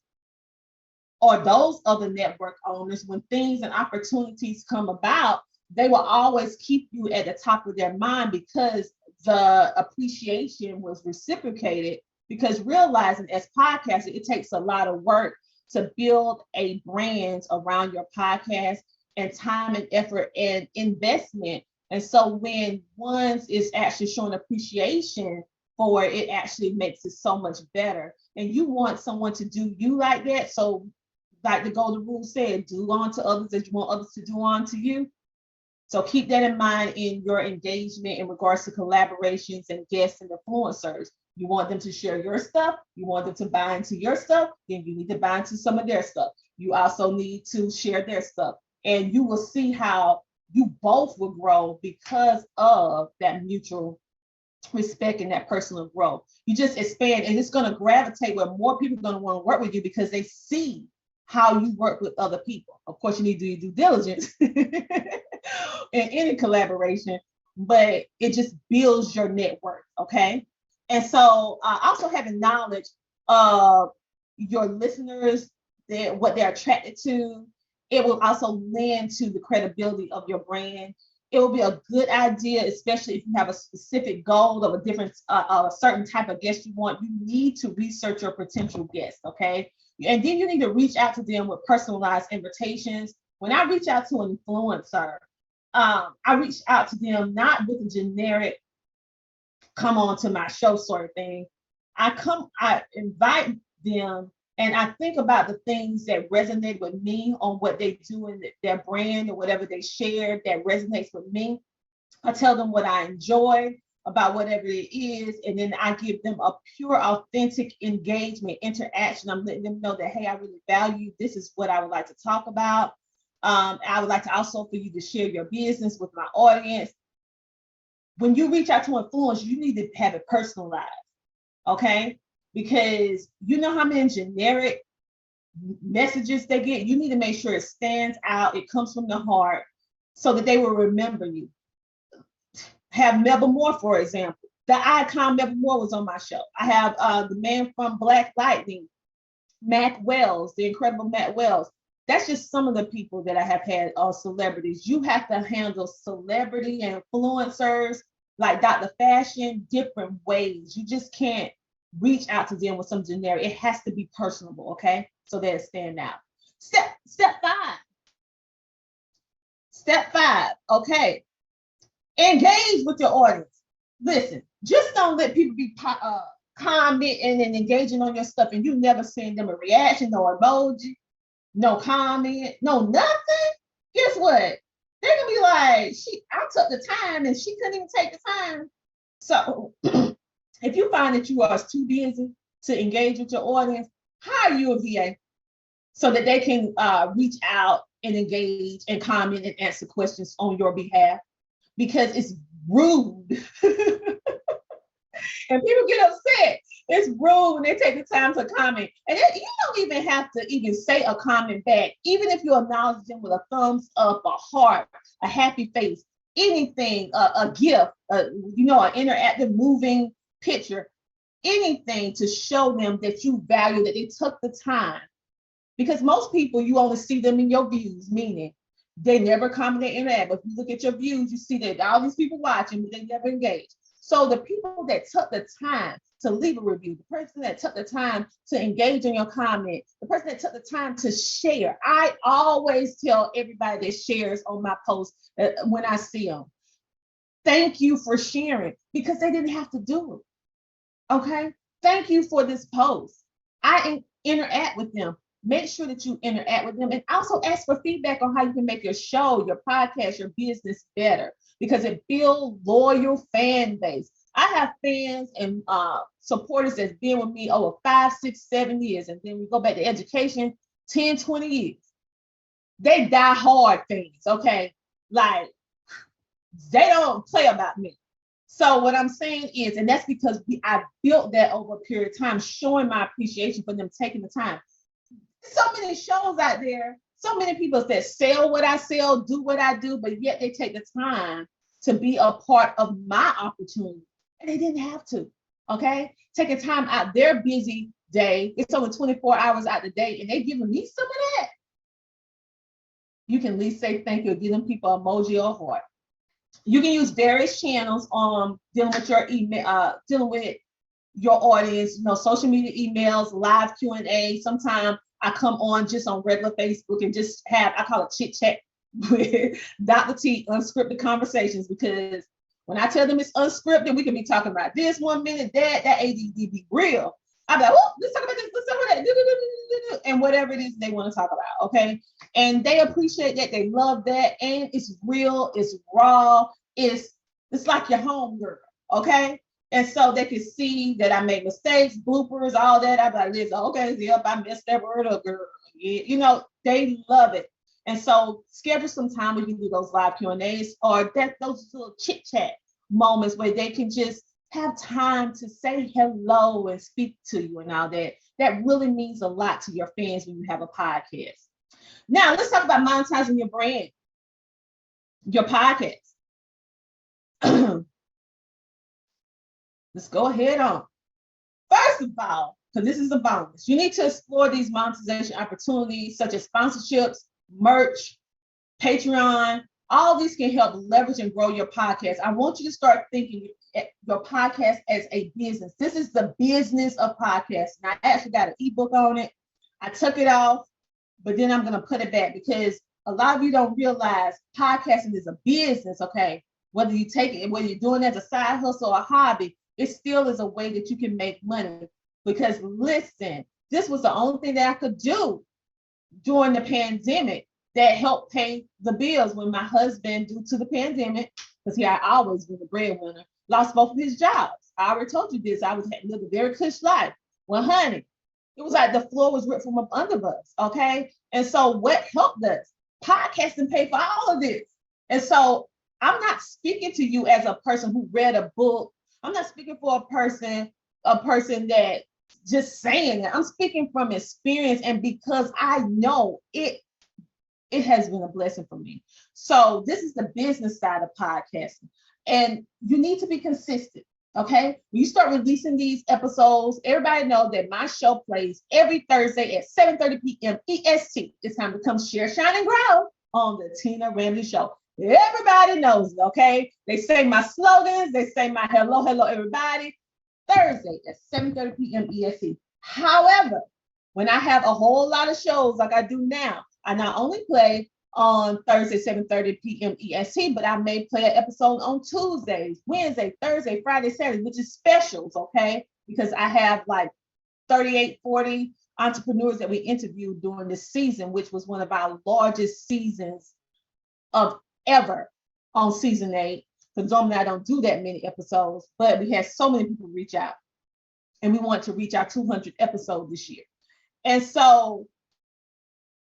or those other network owners, when things and opportunities come about, they will always keep you at the top of their mind, because the appreciation was reciprocated. Because realizing as podcasters, it takes a lot of work to build a brand around your podcast, and time and effort and investment. And so when one is actually showing appreciation for it, it actually makes it so much better. And you want someone to do you like that. So like the golden rule said, do unto others as you want others to do unto you. So keep that in mind in your engagement in regards to collaborations and guests and influencers. You want them to share your stuff. You want them to buy into your stuff. Then you need to buy into some of their stuff. You also need to share their stuff. And you will see how you both will grow because of that mutual respect and that personal growth. You just expand, and it's going to gravitate where more people are going to want to work with you, because they see how you work with other people. Of course, you need to do your due diligence in any collaboration, but it just builds your network. Okay. And so also having knowledge of your listeners, what they're attracted to, it will also lend to the credibility of your brand. It will be a good idea, especially if you have a specific goal of a certain type of guest you want. You need to research your potential guests, okay? And then you need to reach out to them with personalized invitations. When I reach out to an influencer, I reach out to them not with a generic come on to my show sort of thing. I invite them, and I think about the things that resonate with me on what they do in their brand or whatever they share that resonates with me. I tell them what I enjoy about whatever it is, and then I give them a pure, authentic engagement, interaction. I'm letting them know that, hey, I really value, this is what I would like to talk about. I would like to also for you to share your business with my audience. When you reach out to influence, you need to have it personalized, okay? Because you know how many generic messages they get. You need to make sure it stands out, it comes from the heart, so that they will remember you. Have Melba Moore, for example. The icon Melba Moore was on my show. I have the man from Black Lightning, Matt Wells, the incredible Matt Wells. That's just some of the people that I have had, celebrities. You have to handle celebrity and influencers like Dr. Fashion different ways. You just can't reach out to them with some generic. It has to be personable, okay? So that it stand out. Step five. Step five, okay. Engage with your audience. Listen, just don't let people be commenting and engaging on your stuff and you never send them a reaction, no emoji, no comment, no nothing. Guess what? They're gonna be like, I took the time and she couldn't even take the time. So if you find that you are too busy to engage with your audience, hire you a VA so that they can reach out and engage and comment and answer questions on your behalf, because it's rude And people get upset. It's rude when they take the time to comment. And you don't even have to even say a comment back. Even if you acknowledge them with a thumbs up, a heart, a happy face, anything, a gift, an interactive moving picture, anything to show them that you value, that they took the time. Because most people, you only see them in your views, meaning they never comment, they interact. But if you look at your views, you see that all these people watching, but they never engage. So the people that took the time to leave a review, the person that took the time to engage in your comment, the person that took the time to share. I always tell everybody that shares on my posts when I see them, thank you for sharing, because they didn't have to do it. Okay? Thank you for this post. I interact with them. Make sure that you interact with them, and also ask for feedback on how you can make your show, your podcast, your business better, because it builds loyal fan base. I have fans and supporters that's been with me over 5, 6, 7 years. And then we go back to education, 10, 20 years. They die hard fans, okay? Like, they don't play about me. So what I'm saying is, and that's because I built that over a period of time, showing my appreciation for them taking the time. So many shows out there, so many people that sell what I sell, do what I do, but yet they take the time to be a part of my opportunity. And they didn't have to, okay? Taking time out their busy day. It's only 24 hours out the day, and they giving me some of that. You can at least say thank you, give them people emoji or heart. You can use various channels on dealing with your email, dealing with your audience, social media emails, live Q&A. Sometimes I come on just on regular Facebook and just have, I call it chit chat with Dr. T, unscripted conversations, because when I tell them it's unscripted, we can be talking about this 1 minute, that ADD be real. I'm like, oh, let's talk about this, let's talk about that, and whatever it is they want to talk about, okay? And they appreciate that, they love that, and it's real, it's raw, it's like your home girl, okay? And so they can see that I make mistakes, bloopers, all that. I'm like, listen, okay, yep, I messed that word up, girl. Yeah, they love it. And so schedule some time we can do those live Q&As, or those little chit chat moments where they can just have time to say hello and speak to you and all that. That really means a lot to your fans when you have a podcast. Now let's talk about monetizing your brand, your podcast. Let's go ahead on. First of all, because this is a bonus, you need to explore these monetization opportunities such as sponsorships, merch, Patreon. All these can help leverage and grow your podcast. I want you to start thinking your podcast as a business. This is the business of podcasting. I actually got an ebook on it. I took it off, but then I'm going to put it back, because a lot of you don't realize podcasting is a business, okay? Whether you take it, whether you're doing it as a side hustle or a hobby, it still is a way that you can make money. Because listen, this was the only thing that I could do during the pandemic that helped pay the bills when my husband, due to the pandemic, because he had always been the breadwinner, lost both of his jobs. I already told you this. I was living a very cush life. Well, honey, it was like the floor was ripped from up under us, okay? And so what helped us? Podcasting paid for all of this. And so I'm not speaking to you as a person who read a book. I'm not speaking for a person that just saying it. I'm speaking from experience, and because I know it has been a blessing for me. So this is the business side of podcasting, and you need to be consistent. Okay, when you start releasing these episodes, everybody know that my show plays every Thursday at 7:30 p.m. EST. It's time to come share, shine, and grow on the Tina Ramsey Show. Everybody knows it, okay? They say my slogans, they say my hello, everybody. Thursday at 7:30 p.m. EST. However, when I have a whole lot of shows like I do now, I not only play on Thursday, 7:30 p.m. EST, but I may play an episode on Tuesdays, Wednesday, Thursday, Friday, Saturday, which is specials, okay? Because I have like 38, 40 entrepreneurs that we interviewed during this season, which was one of our largest seasons of ever on season 8. Because normally I don't do that many episodes, but we had so many people reach out, and we want to reach our 200th episode this year. And so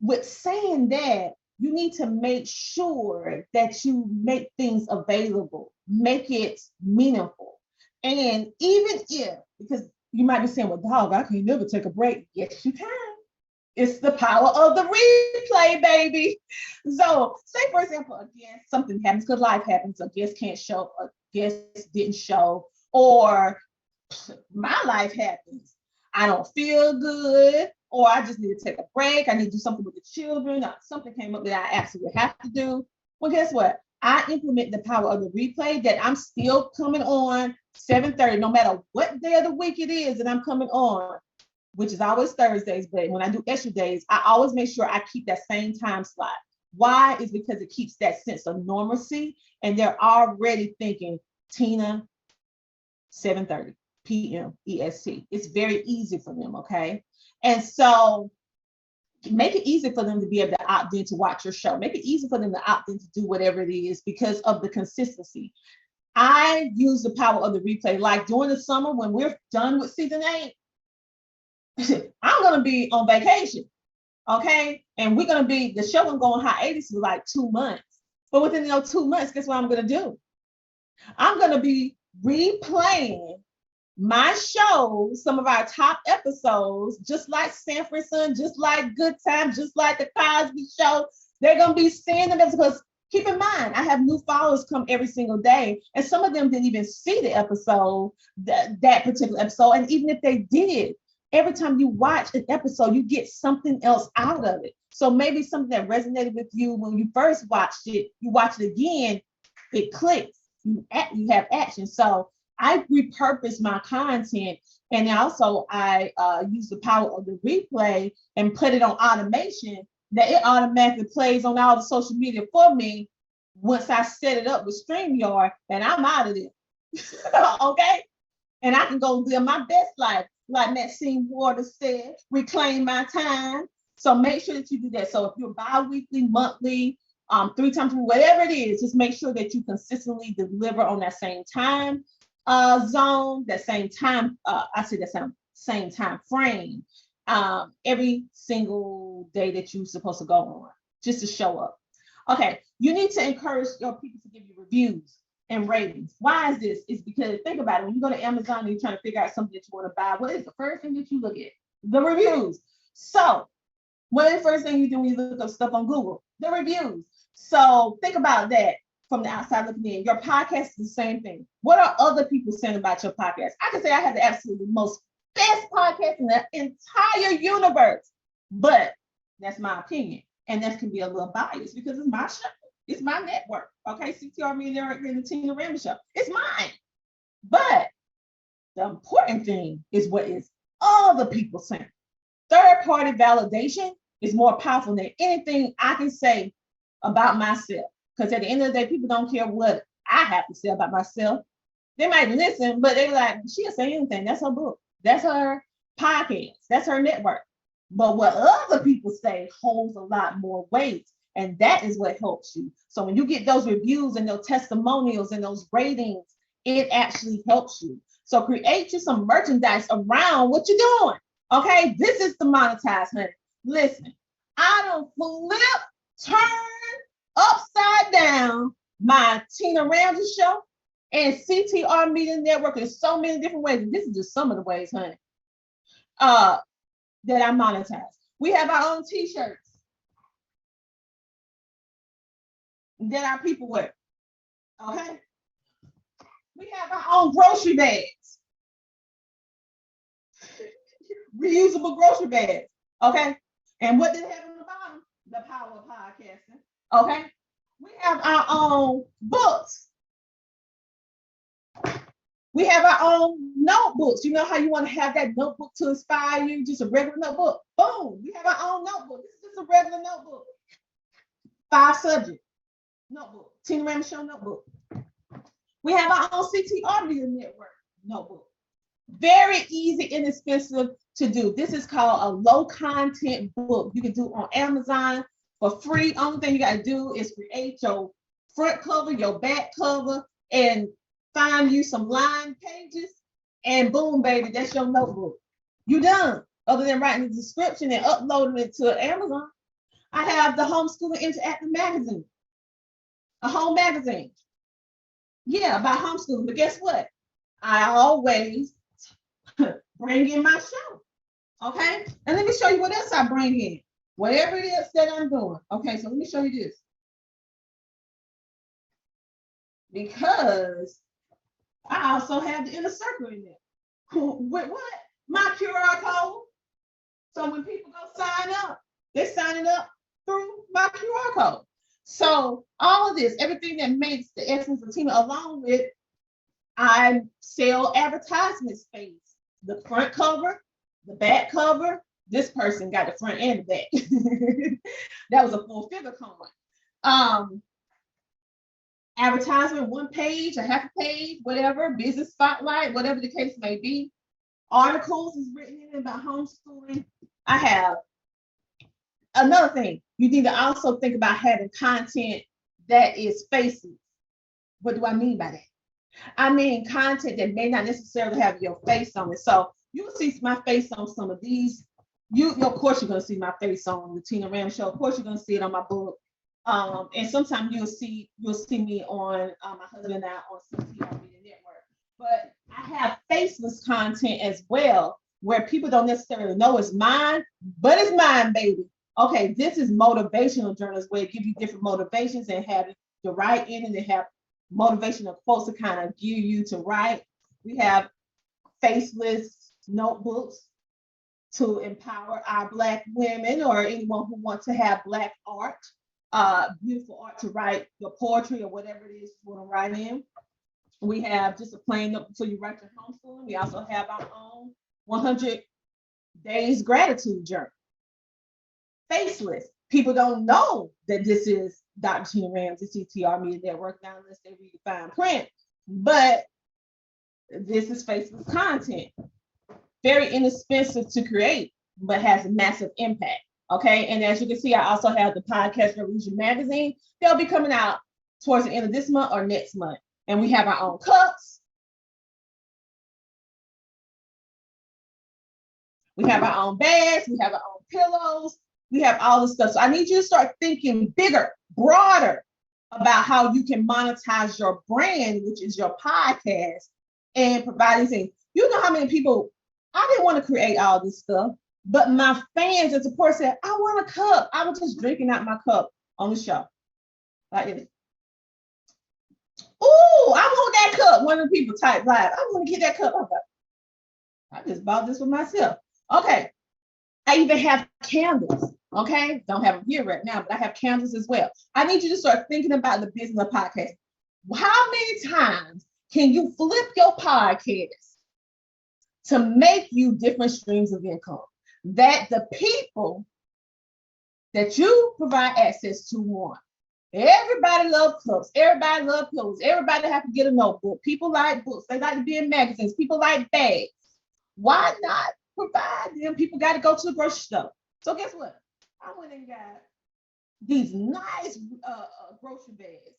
with saying that, you need to make sure that you make things available, make it meaningful. And even if, because you might be saying, well, dog, I can never take a break. Yes, you can. It's the power of the replay, baby. So, say for example, again, something happens because life happens. A guest can't show, a guest didn't show, or my life happens. I don't feel good, or I just need to take a break. I need to do something with the children. Something came up that I absolutely have to do. Well, guess what? I implement the power of the replay that I'm still coming on 7:30, no matter what day of the week it is that I'm coming on, which is always Thursdays. But when I do extra days, I always make sure I keep that same time slot. Why? Is because it keeps that sense of normalcy, and they're already thinking, Tina, 7:30 p.m. EST. It's very easy for them, okay? And so make it easy for them to be able to opt in to watch your show. Make it easy for them to opt in to do whatever it is because of the consistency. I use the power of the replay. Like during the summer when we're done with season 8, I'm gonna be on vacation, okay? And we're gonna be, the show gonna go on hiatus for like 2 months. But within those 2 months, guess what I'm gonna do? I'm gonna be replaying my show, some of our top episodes, just like Sanford Son, just like Good Time, just like the Cosby Show. They're gonna be seeing them because keep in mind, I have new followers come every single day, and some of them didn't even see the episode, that particular episode. And even if they did, every time you watch an episode, you get something else out of it. So maybe something that resonated with you when you first watched it, you watch it again, it clicks. You have action. So I repurpose my content, and also I use the power of the replay and put it on automation that it automatically plays on all the social media for me once I set it up with StreamYard, and I'm out of there. Okay? And I can go live my best life. Like Maxine Waters said, reclaim my time. So make sure that you do that. So if you're bi-weekly, monthly, 3 times a week, whatever it is, just make sure that you consistently deliver on that same time zone, that same time, I say that same time frame, every single day that you're supposed to go on, just to show up. Okay, you need to encourage your people to give you reviews and ratings. Why is this? It's because, think about it, when you go to Amazon and you're trying to figure out something that you want to buy, what is the first thing that you look at? The reviews. So what is the first thing you do when you look up stuff on Google? The reviews. So think about that from the outside looking in. Your podcast is the same thing. What are other people saying about your podcast? I can say I have the absolutely most best podcast in the entire universe, but that's my opinion. And that can be a little biased because it's my show. It's my network. Okay, CTR Media Network and the Tina Ramsey Show. It's mine. But the important thing is what is other people saying. Third-party validation is more powerful than anything I can say about myself. Because at the end of the day, people don't care what I have to say about myself. They might listen, but they're like, she'll say anything. That's her book. That's her podcast. That's her network. But what other people say holds a lot more weight. And that is what helps you. So when you get those reviews and those testimonials and those ratings, it actually helps you. So create you some merchandise around what you're doing. Okay, this is the monetize, honey. Listen, I don't flip, turn upside down my Tina Ramsey Show and CTR Media Network in so many different ways. And this is just some of the ways, honey, that I monetize. We have our own t-shirts that our people wear. Okay. We have our own grocery bags. Reusable grocery bags. Okay. And what did it have on the bottom? The power of podcasting. Okay. We have our own books. We have our own notebooks. You know how you want to have that notebook to inspire you, just a regular notebook. Boom. We have our own notebook. This is just a regular notebook. 5 subject notebook. Tina Ramsey Show notebook. We have our own CTR Media Network notebook. Very easy, inexpensive to do. This is called a low content book. You can do on Amazon for free. Only thing you got to do is create your front cover, your back cover, and find you some line pages, and boom, baby, that's your notebook. You done. Other than writing the description and uploading it to Amazon. I have the Homeschooling Interactive Magazine, a home magazine. Yeah, about homeschooling. But guess what? I always bring in my show. Okay. And let me show you what else I bring in. Whatever it is that I'm doing. Okay. So let me show you this. Because I also have the inner circle in there. With what? My QR code. So when people go sign up, they're signing up through my QR code. So all of this, everything that makes the essence of Tina, along with I sell advertisement space, the front cover, the back cover. This person got the front and the back. That was a full figure coin. Advertisement, one page, a half a page, whatever, business spotlight, whatever the case may be. Articles is written in about homeschooling. I have another thing. You need to also think about having content that is faceless. What do I mean by that? I mean content that may not necessarily have your face on it. So you will see my face on some of these. Of course, you're going to see my face on the Tina Ramsey Show. Of course, you're going to see it on my book. And sometimes you'll see me on my husband and I on CTR Media Network. But I have faceless content as well, where people don't necessarily know it's mine, but it's mine, baby. Okay, this is motivational journals where it gives you different motivations and have the write in and they have motivational quotes to kind of gear you to write. We have faceless notebooks to empower our Black women or anyone who wants to have Black art, beautiful art to write your poetry or whatever it is you want to write in. We have just a plain notebook so you write your homeschooling. We also have our own 100 days gratitude journal. Faceless. People don't know that this is Dr. Tina Ramsey, CTR Media Network, now unless they read the fine print. But this is faceless content. Very inexpensive to create, but has a massive impact. Okay. And as you can see, I also have the Podcast Revolution magazine. They'll be coming out towards the end of this month or next month. And we have our own cups. We have our own bags. We have our own pillows. We have all this stuff. So I need you to start thinking bigger, broader about how you can monetize your brand, which is your podcast, and providing things. You know how many people, I didn't want to create all this stuff, but my fans and support said, I want a cup. I was just drinking out my cup on the show. Like this. Oh, I want that cup. One of the people typed live. I want to get that cup. I just bought this for myself. Okay. I even have candles. Okay. Don't have them here right now, but I have candles as well. I need you to start thinking about the business of podcasting. How many times can you flip your podcast to make you different streams of income that the people that you provide access to want? Everybody loves cups. Everybody loves clothes. Everybody have to get a notebook. People like books. They like to be in magazines. People like bags. Why not provide them? People got to go to the grocery store. So guess what? I went and got these nice grocery bags.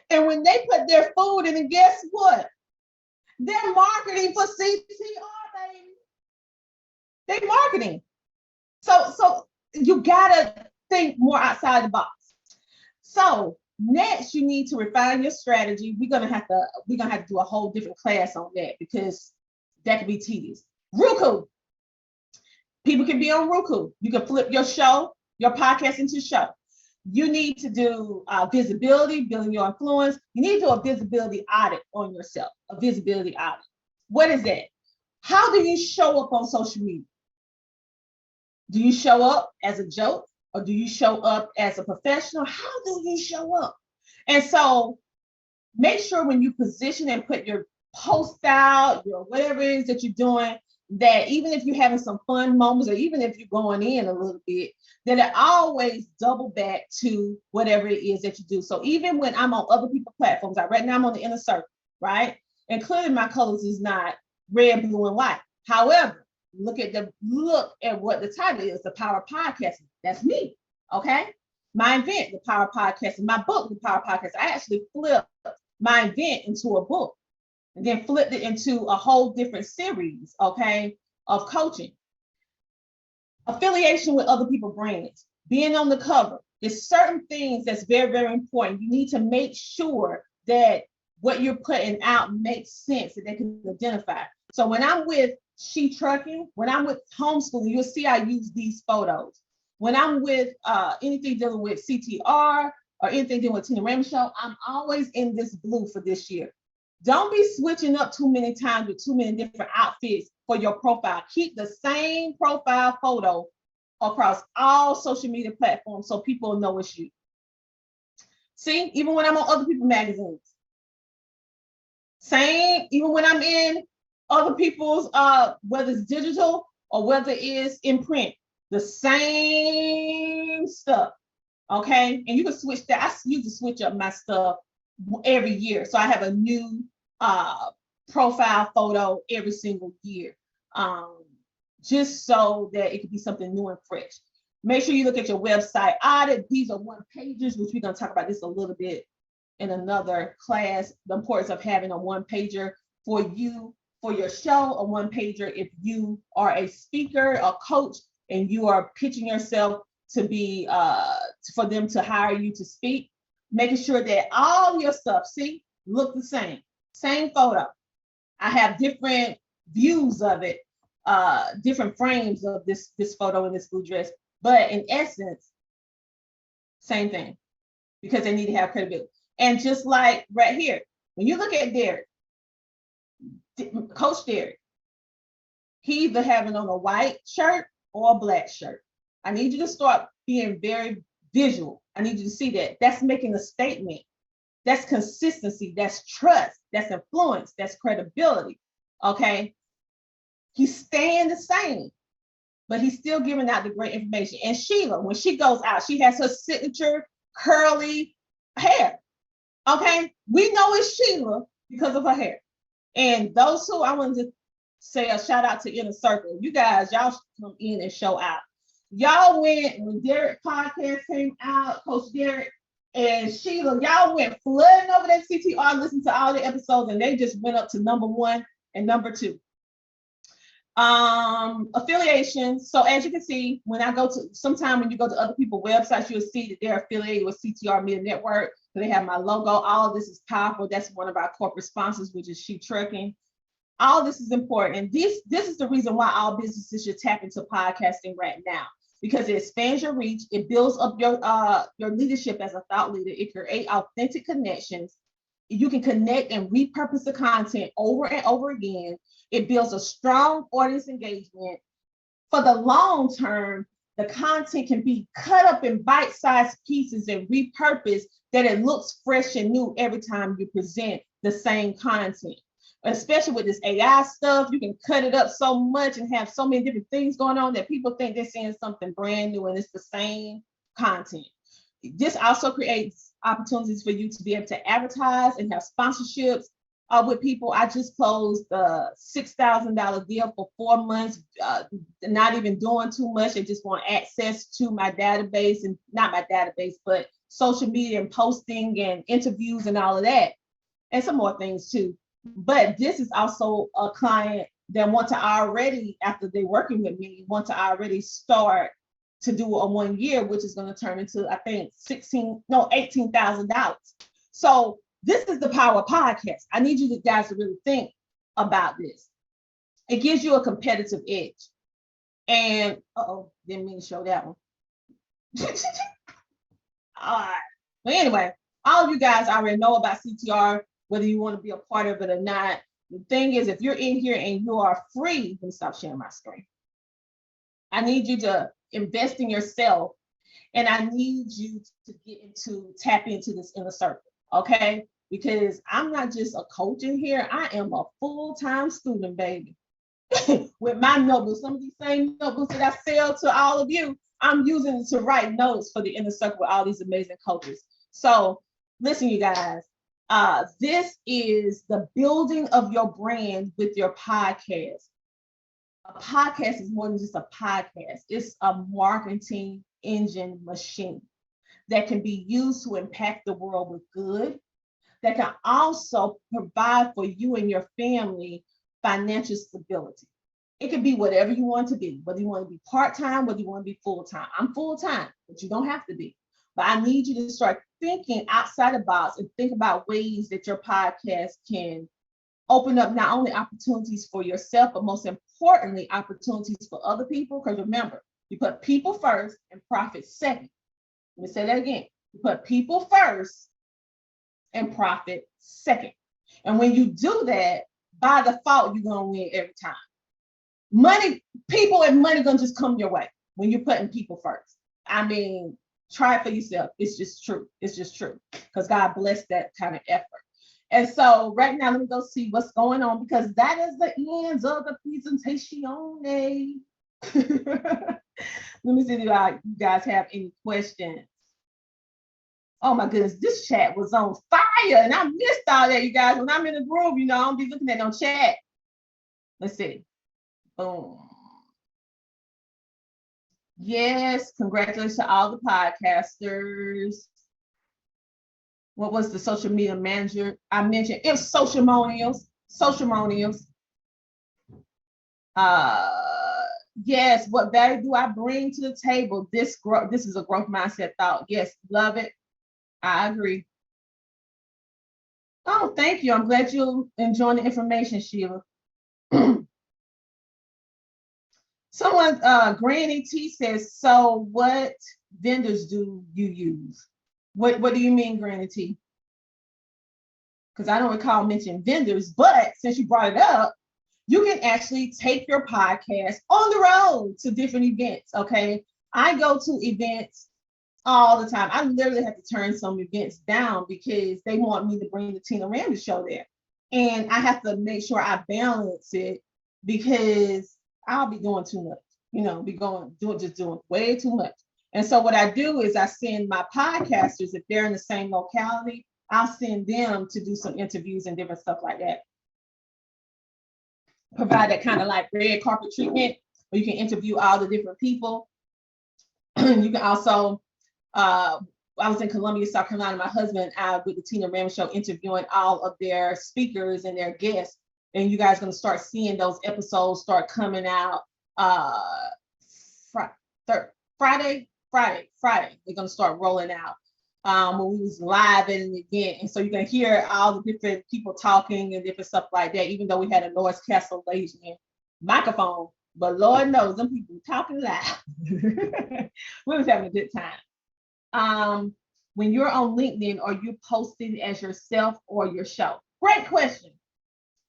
And when they put their food in, and guess what? They're marketing for CTR, baby. They're marketing. So you gotta think more outside the box. So next, you need to refine your strategy. We're gonna have to do a whole different class on that because that could be tedious. Roku. People can be on Roku. You can flip your show, your podcast into a show. You need to do visibility, building your influence. You need to do a visibility audit on yourself, a visibility audit. What is that? How do you show up on social media? Do you show up as a joke or do you show up as a professional? How do you show up? And so make sure when you position and put your post out, your whatever it is that you're doing, that even if you're having some fun moments or even if you're going in a little bit, that it always double back to whatever it is that you do. So even when I'm on other people's platforms, like right now I'm on the inner circle, right? And clearly my colors is not red, blue, and white. However, look at what the title is, The Power of Podcasting. That's me, okay? My event, The Power of Podcasting. My book, The Power of Podcasting. I actually flipped my event into a book and then flipped it into a whole different series, okay, of coaching. Affiliation with other people's brands, being on the cover. There's certain things that's very, very important. You need to make sure that what you're putting out makes sense that they can identify. So when I'm with She Trucking, when I'm with homeschooling, you'll see I use these photos. When I'm with anything dealing with CTR or anything dealing with Tina Raymond Show, I'm always in this blue for this year. Don't be switching up too many times with too many different outfits for your profile. Keep the same profile photo across all social media platforms so people know it's you. See, even when I'm on other people's magazines. Same, even when I'm in other people's, whether it's digital or whether it's in print, the same stuff. Okay, and you can switch that. I used to switch up my stuff every year, so I have a new profile photo every single year, just so that it could be something new and fresh. Make sure you look at your website audit. These are one pages, which we're going to talk about this a little bit in another class. The importance of having a one pager for you, for your show, a one pager if you are a speaker, a coach, and you are pitching yourself to be for them to hire you to speak. Making sure that all your stuff, see, look the same photo. I have different views of it, different frames of this photo in this blue dress, but in essence, same thing, because they need to have credibility. And just like right here, when you look at Derek, Coach Derek, he either having on a white shirt or a black shirt. I need you to start being very visual. I need you to see that. That's making a statement. That's consistency. That's trust. That's influence. That's credibility. Okay. He's staying the same, but he's still giving out the great information. And Sheila, when she goes out, she has her signature curly hair. Okay. We know it's Sheila because of her hair. And those who, I wanted to say a shout out to Inner Circle. You guys, y'all should come in and show out. Y'all went, when Derek podcast came out, Coach Derek and Sheila, y'all went flooding over that CTR, listened to all the episodes, and they just went up to #1 and #2. Affiliations. So as you can see, when I go to, sometime when you go to other people's websites, you'll see that they're affiliated with CTR Media Network. So they have my logo. All of this is powerful. That's one of our corporate sponsors, which is She Trucking. All this is important. And this is the reason why all businesses should tap into podcasting right now, because it expands your reach. It builds up your leadership as a thought leader. It creates authentic connections. You can connect and repurpose the content over and over again. It builds a strong audience engagement. For the long term, the content can be cut up in bite-sized pieces and repurposed that it looks fresh and new every time you present the same content. Especially with this AI stuff, you can cut it up so much and have so many different things going on that people think they're seeing something brand new and it's the same content. This also creates opportunities for you to be able to advertise and have sponsorships with people. I just closed a $6,000 deal for 4 months, not even doing too much. They just want access to my database, and not my database, but social media and posting and interviews and all of that, and some more things too. But this is also a client that want to already, after they're working with me, want to already start to do a 1 year, which is going to turn into, I think, $18,000. So this is the power of podcast. I need you guys to really think about this. It gives you a competitive edge. And didn't mean to show that one. All right. But anyway, all of you guys already know about CTR, whether you want to be a part of it or not. The thing is, if you're in here and you are free, let me stop sharing my screen. I need you to invest in yourself, and I need you to tap into this inner circle, okay? Because I'm not just a coach in here, I am a full-time student, baby. With my notebooks, some of these same notebooks that I sell to all of you, I'm using to write notes for the inner circle with all these amazing coaches. So listen, you guys, this is the building of your brand with your podcast. A podcast is more than just a podcast. It's a marketing engine machine that can be used to impact the world with good, that can also provide for you and your family financial stability. It could be whatever you want to be, whether you want to be part-time, whether you want to be full-time. I'm full-time, but you don't have to be. But I need you to start thinking outside the box and think about ways that your podcast can open up not only opportunities for yourself, but most importantly, opportunities for other people. Because remember, you put people first and profit second. Let me say that again. You put people first and profit second. And when you do that, by default, you're going to win every time. Money, people and money going to just come your way when you're putting people first. I mean, try it for yourself. It's just true. It's just true. Because God bless that kind of effort. And so right now, let me go see what's going on, because that is the end of the presentation. Let me see if you guys have any questions. Oh my goodness, this chat was on fire and I missed all that, you guys. When I'm in the groove, I don't be looking at no chat. Let's see. Boom. Yes, congratulations to all the podcasters. What was the social media manager I mentioned? It was Socialmonials. Yes, what value do I bring to the table? This is a growth mindset thought. Yes, love it. I agree. Oh, thank you. I'm glad you're enjoying the information, Sheila. Someone, Granny T says, so what vendors do you use? What do you mean, Granny T? Because I don't recall mentioning vendors, but since you brought it up, you can actually take your podcast on the road to different events, okay? I go to events all the time. I literally have to turn some events down because they want me to bring the Tina Ramsey show there. And I have to make sure I balance it because I'll be doing too much, doing way too much. And so what I do is I send my podcasters, if they're in the same locality, I'll send them to do some interviews and different stuff like that. Provide that kind of like red carpet treatment where you can interview all the different people. You can also, I was in Columbia, South Carolina, my husband out with the Tina Ramsey Show interviewing all of their speakers and their guests. And you guys are going to start seeing those episodes start coming out Friday. They're going to start rolling out when we was live at an event. And so you can hear all the different people talking and different stuff like that, even though we had a noise cancellation microphone. But Lord knows, them people talking loud. We was having a good time. When you're on LinkedIn, are you posting as yourself or your show? Great question.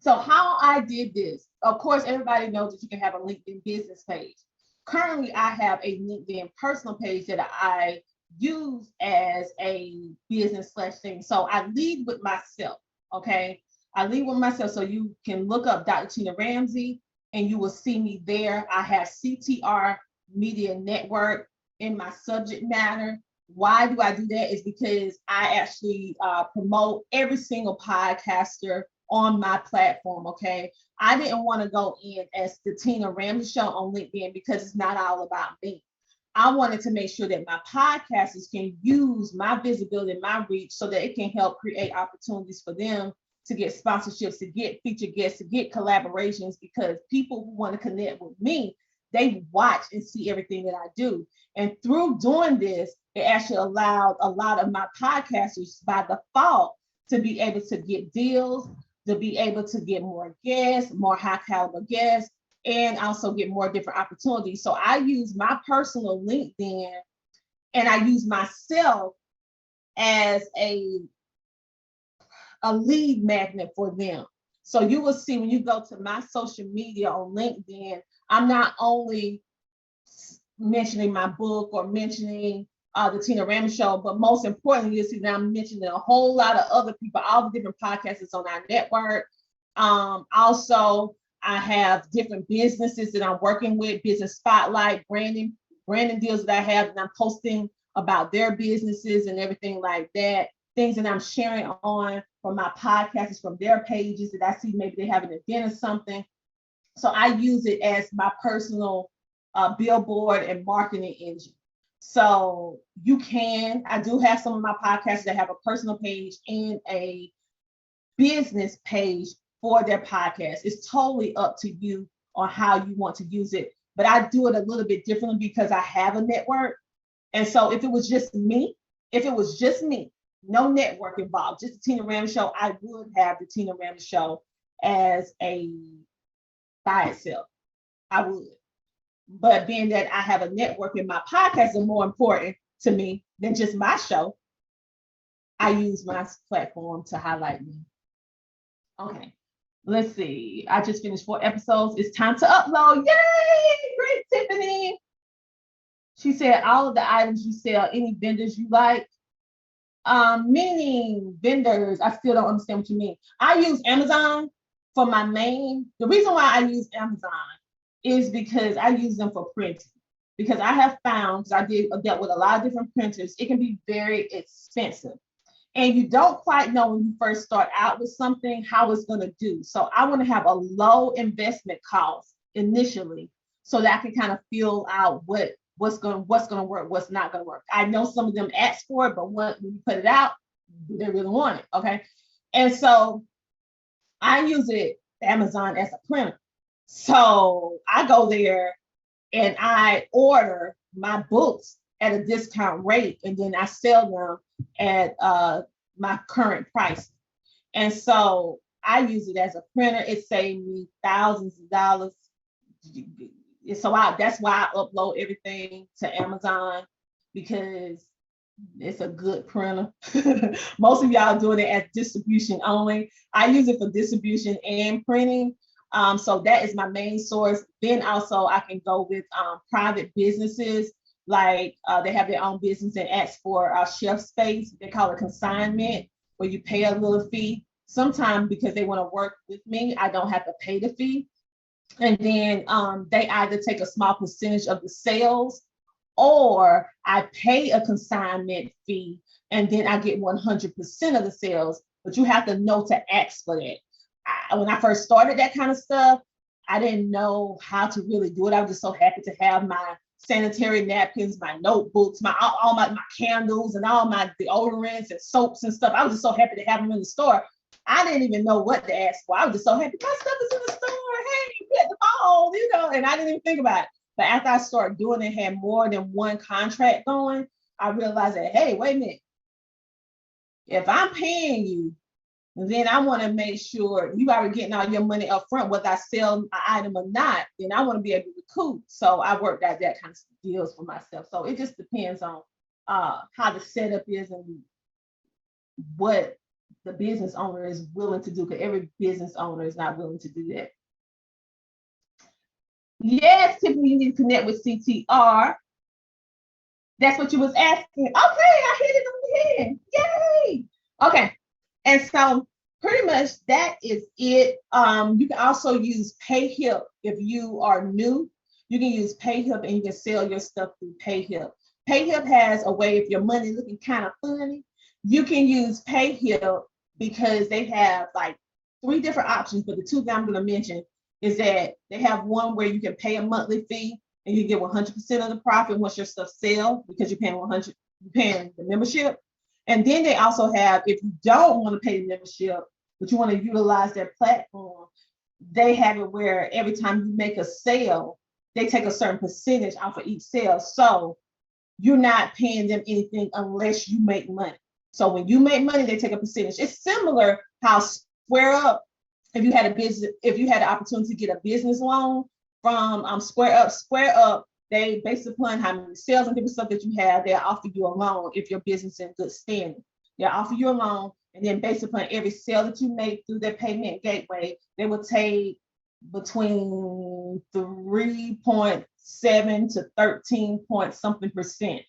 So how I did this, of course, everybody knows that you can have a LinkedIn business page. Currently, I have a LinkedIn personal page that I use as a business / thing. So I lead with myself, okay? I lead with myself. So you can look up Dr. Tina Ramsey and you will see me there. I have CTR Media Network in my subject matter. Why do I do that? Is because I actually promote every single podcaster on my platform, okay? I didn't want to go in as the Tina Ramsey Show on LinkedIn because it's not all about me. I wanted to make sure that my podcasters can use my visibility and my reach so that it can help create opportunities for them to get sponsorships, to get featured guests, to get collaborations, because people who want to connect with me, they watch and see everything that I do. And through doing this, it actually allowed a lot of my podcasters by default to be able to get deals, to be able to get more guests, more high caliber guests, and also get more different opportunities. So I use my personal LinkedIn and I use myself as a lead magnet for them. So you will see when you go to my social media on LinkedIn, I'm not only mentioning my book or mentioning the Tina Ramsey Show, but most importantly, you'll see that I'm mentioning a whole lot of other people, all the different podcasts on our network. Also, I have different businesses that I'm working with, business spotlight, branding deals that I have, and I'm posting about their businesses and everything like that. Things that I'm sharing on from my podcasts, from their pages that I see maybe they have an event or something. So I use it as my personal billboard and marketing engine. So I do have some of my podcasts that have a personal page and a business page for their podcast. It's totally up to you on how you want to use it. But I do it a little bit differently because I have a network. And so if it was just me, no network involved, just the Tina Ramsey Show. I would have the Tina Ramsey Show as a by itself. I would. But being that I have a network and my podcast is more important to me than just my show, I use my platform to highlight me. Okay, let's see. I just finished 4 episodes. It's time to upload. Yay! Great, Tiffany. She said all of the items you sell, any vendors you like. Meaning vendors, I still don't understand what you mean. I use Amazon for my main. The reason why I use Amazon is because I use them for printing. Because I have found, because I dealt with a lot of different printers, it can be very expensive. And you don't quite know when you first start out with something how it's going to do. So I want to have a low investment cost initially so that I can kind of feel out what's going to work, what's not going to work. I know some of them ask for it, but when you put it out, they really want it. Okay. And so I use Amazon as a printer. So I go there and I order my books at a discount rate, and then I sell them at my current price. And so I use it as a printer. It saved me thousands of dollars. So that's why I upload everything to Amazon, because it's a good printer. Most of y'all doing it as distribution only. I use it for distribution and printing. So that is my main source. Then also I can go with private businesses, like they have their own business and ask for shelf space. They call it consignment, where you pay a little fee. Sometimes because they want to work with me, I don't have to pay the fee. And then they either take a small percentage of the sales, or I pay a consignment fee and then I get 100% of the sales. But you have to know to ask for that. When I first started that kind of stuff, I didn't know how to really do it. I was just so happy to have my sanitary napkins, my notebooks, all my candles, and all my deodorants and soaps and stuff. I was just so happy to have them in the store. I didn't even know what to ask for. I was just so happy. My stuff is in the store. Hey, get the phone, and I didn't even think about it. But after I started doing it, had more than one contract going, I realized that, hey, wait a minute. If I'm paying you, then I want to make sure you are getting all your money up front, whether I sell an item or not, then I want to be able to recoup. So I worked out that kind of deals for myself. So it just depends on how the setup is and what the business owner is willing to do, because every business owner is not willing to do that. Yes, Tiffany, you need to connect with CTR. That's what you was asking. Okay, I hit it on the head. Yay! Okay, and so pretty much that is it. You can also use PayHip if you are new. You can use PayHip and you can sell your stuff through PayHip. PayHip has a way, if your money looking kind of funny, you can use PayHip because they have like 3 different options, but the 2 that I'm going to mention is that they have one where you can pay a monthly fee and you get 100% of the profit once your stuff sells, because you're paying the membership. And then they also have, if you don't want to pay the membership, but you want to utilize their platform, they have it where every time you make a sale, they take a certain percentage off of each sale. So you're not paying them anything unless you make money. So when you make money, they take a percentage. It's similar how SquareUp, if you had the opportunity to get a business loan from SquareUp, they, based upon how many sales and different stuff that you have, they'll offer you a loan if your business is in good standing. They'll offer you a loan, and then based upon every sale that you make through their payment gateway, they will take between 3.7 to 13 point something percent.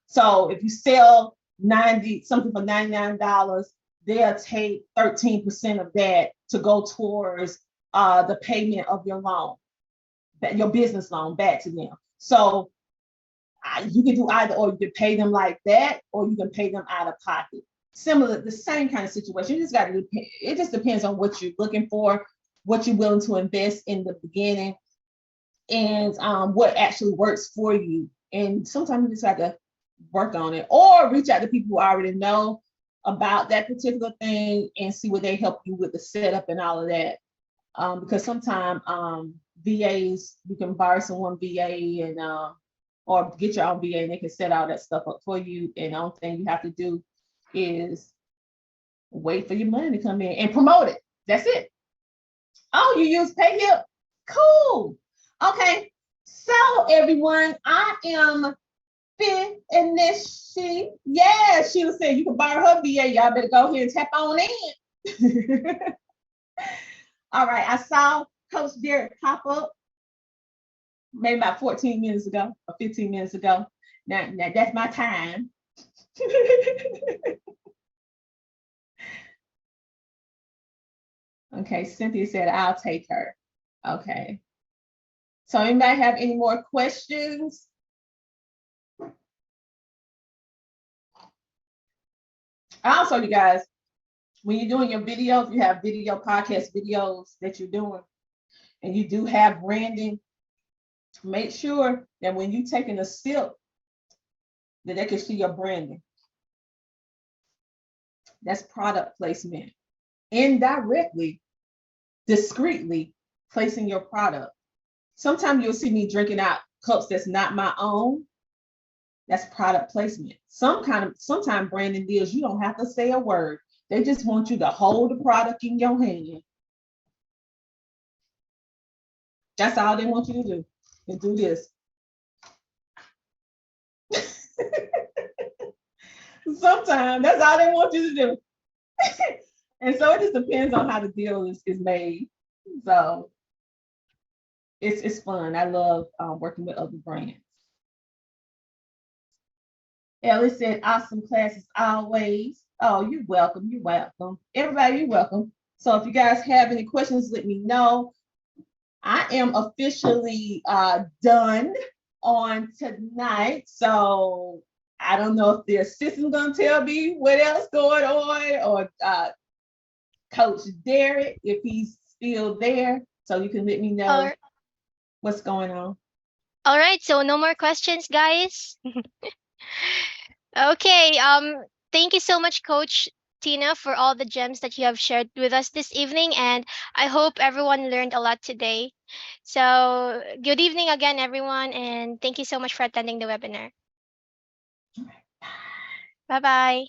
So if you sell 90 something for $99, they'll take 13% of that to go towards the payment of your loan, your business loan, back to them. So you can do either, or you can pay them like that, or you can pay them out of pocket. Similar, the same kind of situation. It just depends on what you're looking for, what you're willing to invest in the beginning, and what actually works for you. And sometimes you just have to work on it, or reach out to people who already know about that particular thing and see what they help you with the setup and all of that. Because sometimes VAs, you can borrow someone VA and or get your own VA and they can set all that stuff up for you. And the only thing you have to do is wait for your money to come in and promote it. That's it. Oh, you use PayHip? Cool. Okay. So everyone, I am Finishi. Yeah, Sheila said you can borrow her VA. Y'all better go ahead and tap on in. All right. I saw Coach Derek pop up maybe about 14 minutes ago or 15 minutes ago. Now that's my time. Okay, Cynthia said I'll take her. Okay. So anybody have any more questions? Also, you guys, when you're doing your videos, you have video podcast videos that you're doing, and you do have branding, make sure that when you're taking a sip, that they can see your branding. That's product placement. Indirectly, discreetly placing your product. Sometimes you'll see me drinking out cups that's not my own. That's product placement. Sometimes branding deals, you don't have to say a word. They just want you to hold the product in your hand. That's all they want you to do. And do this. Sometimes that's all they want you to do. And so it just depends on how the deal is made. So it's fun. I love working with other brands. Ellie said, awesome classes always. Oh, you're welcome. You're welcome. Everybody, you're welcome. So if you guys have any questions, let me know. I am officially done on tonight. So I don't know if the assistant's gonna tell me what else going on, or Coach Derek, if he's still there. So you can let me know what's going on. All right, so no more questions, guys. Okay, thank you so much, Coach Tina, for all the gems that you have shared with us this evening, and I hope everyone learned a lot today. So good evening again, everyone, and thank you so much for attending the webinar. Bye-bye.